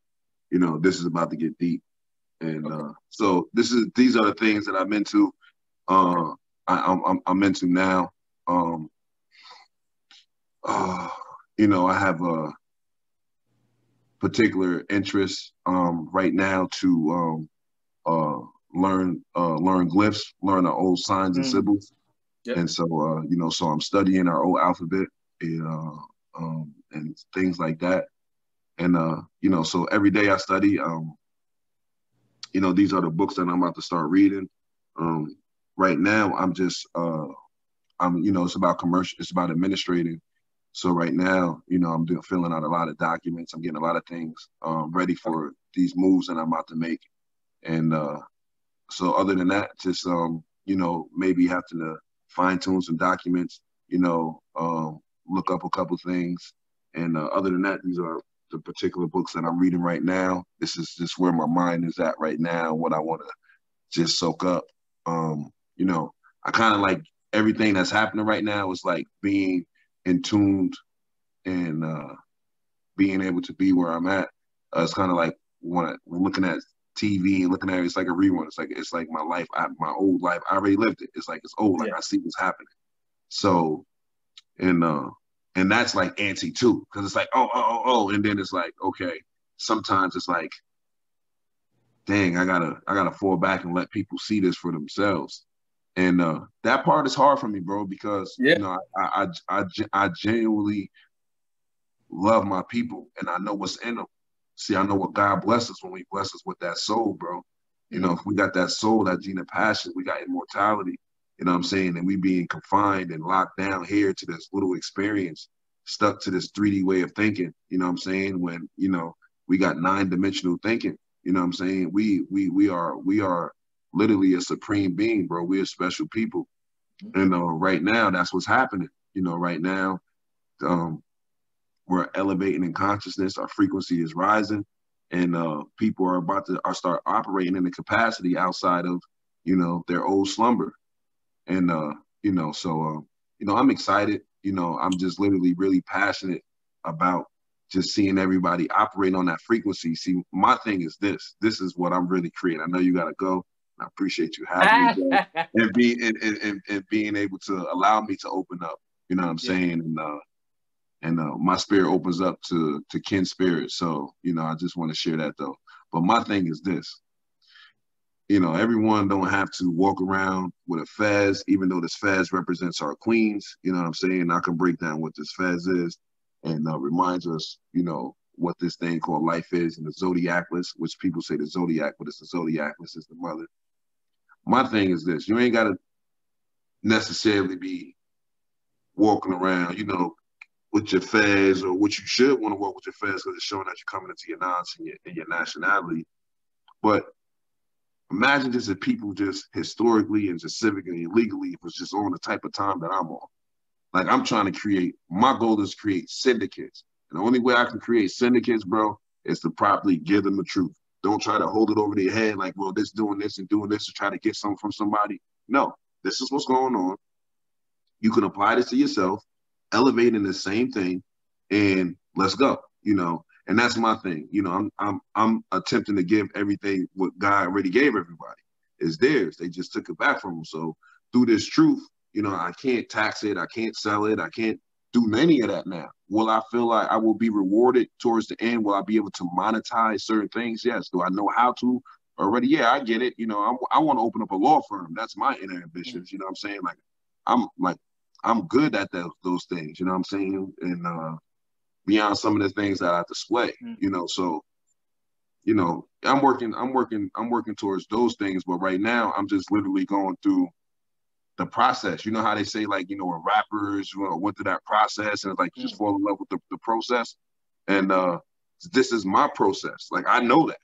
you know, this is about to get deep. And so these are the things that I'm into. I'm into now. You know, I have a particular interest right now to learn glyphs, learn the old signs and symbols. Yep. And so, you know, so I'm studying our old alphabet and things like that. And, you know, so every day I study, you know, these are the books that I'm about to start reading. Right now, I'm just, you know, it's about commercial, it's about administrating. So right now, you know, I'm filling out a lot of documents. I'm getting a lot of things ready for these moves that I'm about to make. And so other than that, just, you know, maybe have to fine tune some documents, you know, look up a couple things. And other than that, these are the particular books that I'm reading right now. This is just where my mind is at right now, what I want to just soak up. You know, I kind of like everything that's happening right now is like being in tuned and being able to be where I'm at. It's kind of like when we're looking at TV, looking at it, it's like a rerun. It's like my life, my old life. I already lived it. It's like it's old. Like I see what's happening. So, and that's like anti too, because it's like oh, and then it's like okay. Sometimes it's like, dang, I gotta fall back and let people see this for themselves. And that part is hard for me, bro, because you know I genuinely love my people and I know what's in them. See, I know what God blesses when we bless us with that soul, bro. You know, if we got that soul, that gene of passion, we got immortality, you know what I'm saying? And we being confined and locked down here to this little experience, stuck to this 3D way of thinking, you know what I'm saying? When, you know, we got 9-dimensional thinking, you know what I'm saying? We are literally a supreme being, bro. We're special people. And right now, that's what's happening. You know, right now, we're elevating in consciousness. Our frequency is rising, and people are about to start operating in the capacity outside of, you know, their old slumber. And you know, so you know, I'm excited. You know, I'm just literally really passionate about just seeing everybody operate on that frequency. See, my thing is this. This is what I'm really creating. I know you got to go. I appreciate you having me and being able to allow me to open up. You know what I'm saying? And my spirit opens up to kin spirit. So, you know, I just want to share that though. But my thing is this, you know, everyone don't have to walk around with a fez, even though this fez represents our queens. You know what I'm saying? I can break down what this fez is and reminds us, you know, what this thing called life is and the zodiacless, which people say the zodiac, but it's the zodiacless is the mother. My thing is this, you ain't got to necessarily be walking around, you know, with your fez, or what you should want to walk with your fez because it's showing that you're coming into your nonce and your nationality. But imagine just if people just historically and just civically and legally was just on the type of time that I'm on. Like I'm trying to create, my goal is to create syndicates. And the only way I can create syndicates, bro, is to properly give them the truth. Don't try to hold it over their head like, well, this doing this and doing this to try to get something from somebody. No, this is what's going on. You can apply this to yourself, elevate in the same thing, and let's go, you know. And that's my thing. You know, I'm attempting to give everything what God already gave everybody. It's theirs. They just took it back from them. So through this truth, you know, I can't tax it, I can't sell it, I can't do any of that now. Will I feel like I will be rewarded towards the end? Will I be able to monetize certain things? Yes. Do I know how to already? Yeah, I get it. You know, I want to open up a law firm. That's my inner ambitions. You know what I'm saying? I'm good at those things, you know what I'm saying? And beyond some of the things that I display, you know, so, you know, I'm working towards those things. But right now I'm just literally going through the process. You know how they say, like, you know, when rappers went through that process and like just fall in love with the process. And this is my process. Like, I know that,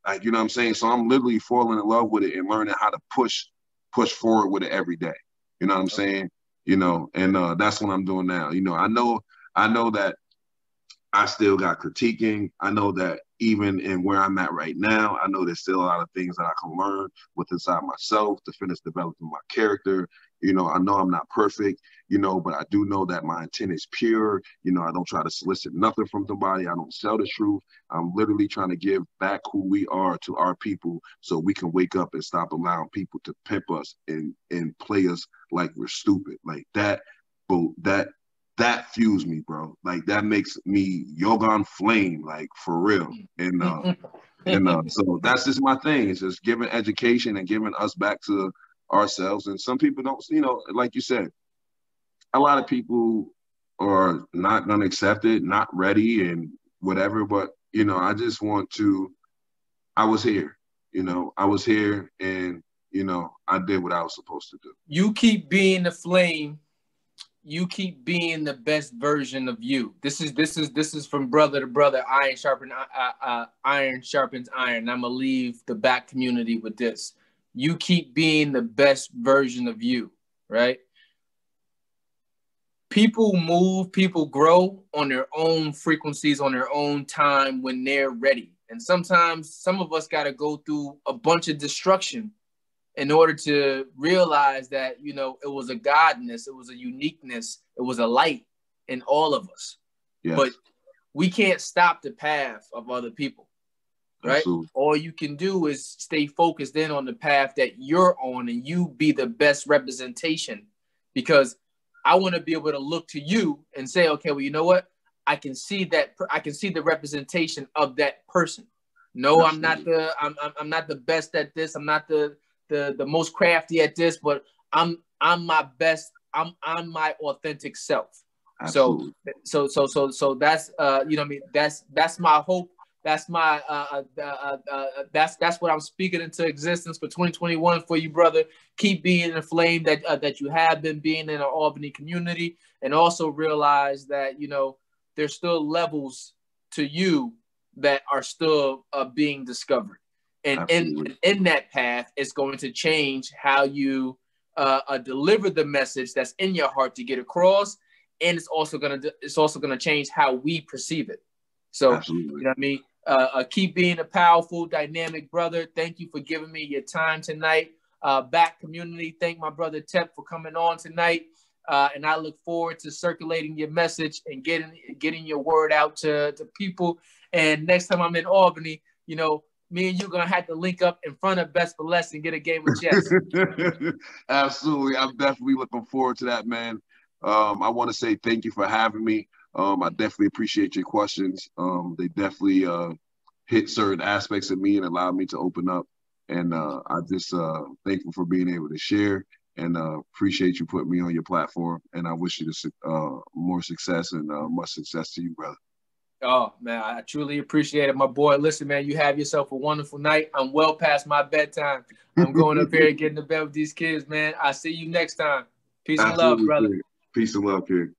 like, you know what I'm saying? So I'm literally falling in love with it and learning how to push forward with it every day. You know what I'm saying? You know, and that's what I'm doing now. You know, I know that I still got critiquing. I know that even in where I'm at right now, I know there's still a lot of things that I can learn with inside myself to finish developing my character. You know, I know I'm not perfect, you know, but I do know that my intent is pure. You know, I don't try to solicit nothing from somebody. I don't sell the truth. I'm literally trying to give back who we are to our people so we can wake up and stop allowing people to pimp us and play us like we're stupid. Like that fuels me, bro. Like that makes me yoga on flame, like for real. And so that's just my thing. It's just giving education and giving us back to ourselves. And some people don't, you know, like you said, a lot of people are not going to accept it, not ready and whatever. But, you know, I was here, you know, I was here and, you know, I did what I was supposed to do. You keep being the flame. You keep being the best version of you. This is from brother to brother. Iron sharpens iron. I'm gonna leave the back community with this. You keep being the best version of you, right? People move, people grow on their own frequencies, on their own time when they're ready. And sometimes some of us got to go through a bunch of destruction in order to realize that, you know, it was a godness, it was a uniqueness, it was a light in all of us. Yes. But we can't stop the path of other people, right? Absolutely. All you can do is stay focused in on the path that you're on and you be the best representation, because I want to be able to look to you and say, okay, well, you know what? I can see the representation of that person. No, absolutely. I'm not the best at this. I'm not the most crafty at this, but I'm my best. I'm my authentic self. Absolutely. So that's you know what I mean, that's my hope. That's my that's what I'm speaking into existence for 2021 for you, brother. Keep being the flame that you have been being in our Albany community, and also realize that, you know, there's still levels to you that are still being discovered. And in that path, it's going to change how you deliver the message that's in your heart to get across, and it's also gonna change how we perceive it. So, absolutely. You know what I mean? Keep being a powerful, dynamic brother. Thank you for giving me your time tonight. Back community, thank my brother Tep for coming on tonight. And I look forward to circulating your message and getting your word out to people. And next time I'm in Albany, you know, me and you gonna have to link up in front of Best for Less and get a game of chess. Absolutely. I'm definitely looking forward to that, man. I want to say thank you for having me. I definitely appreciate your questions. They definitely hit certain aspects of me and allowed me to open up. And I just thankful for being able to share, and appreciate you putting me on your platform. And I wish you more success and much success to you, brother. Oh, man, I truly appreciate it, my boy. Listen, man, you have yourself a wonderful night. I'm well past my bedtime. I'm going up here and getting to bed with these kids, man. I'll see you next time. Peace and love, brother. Peace and love, kid.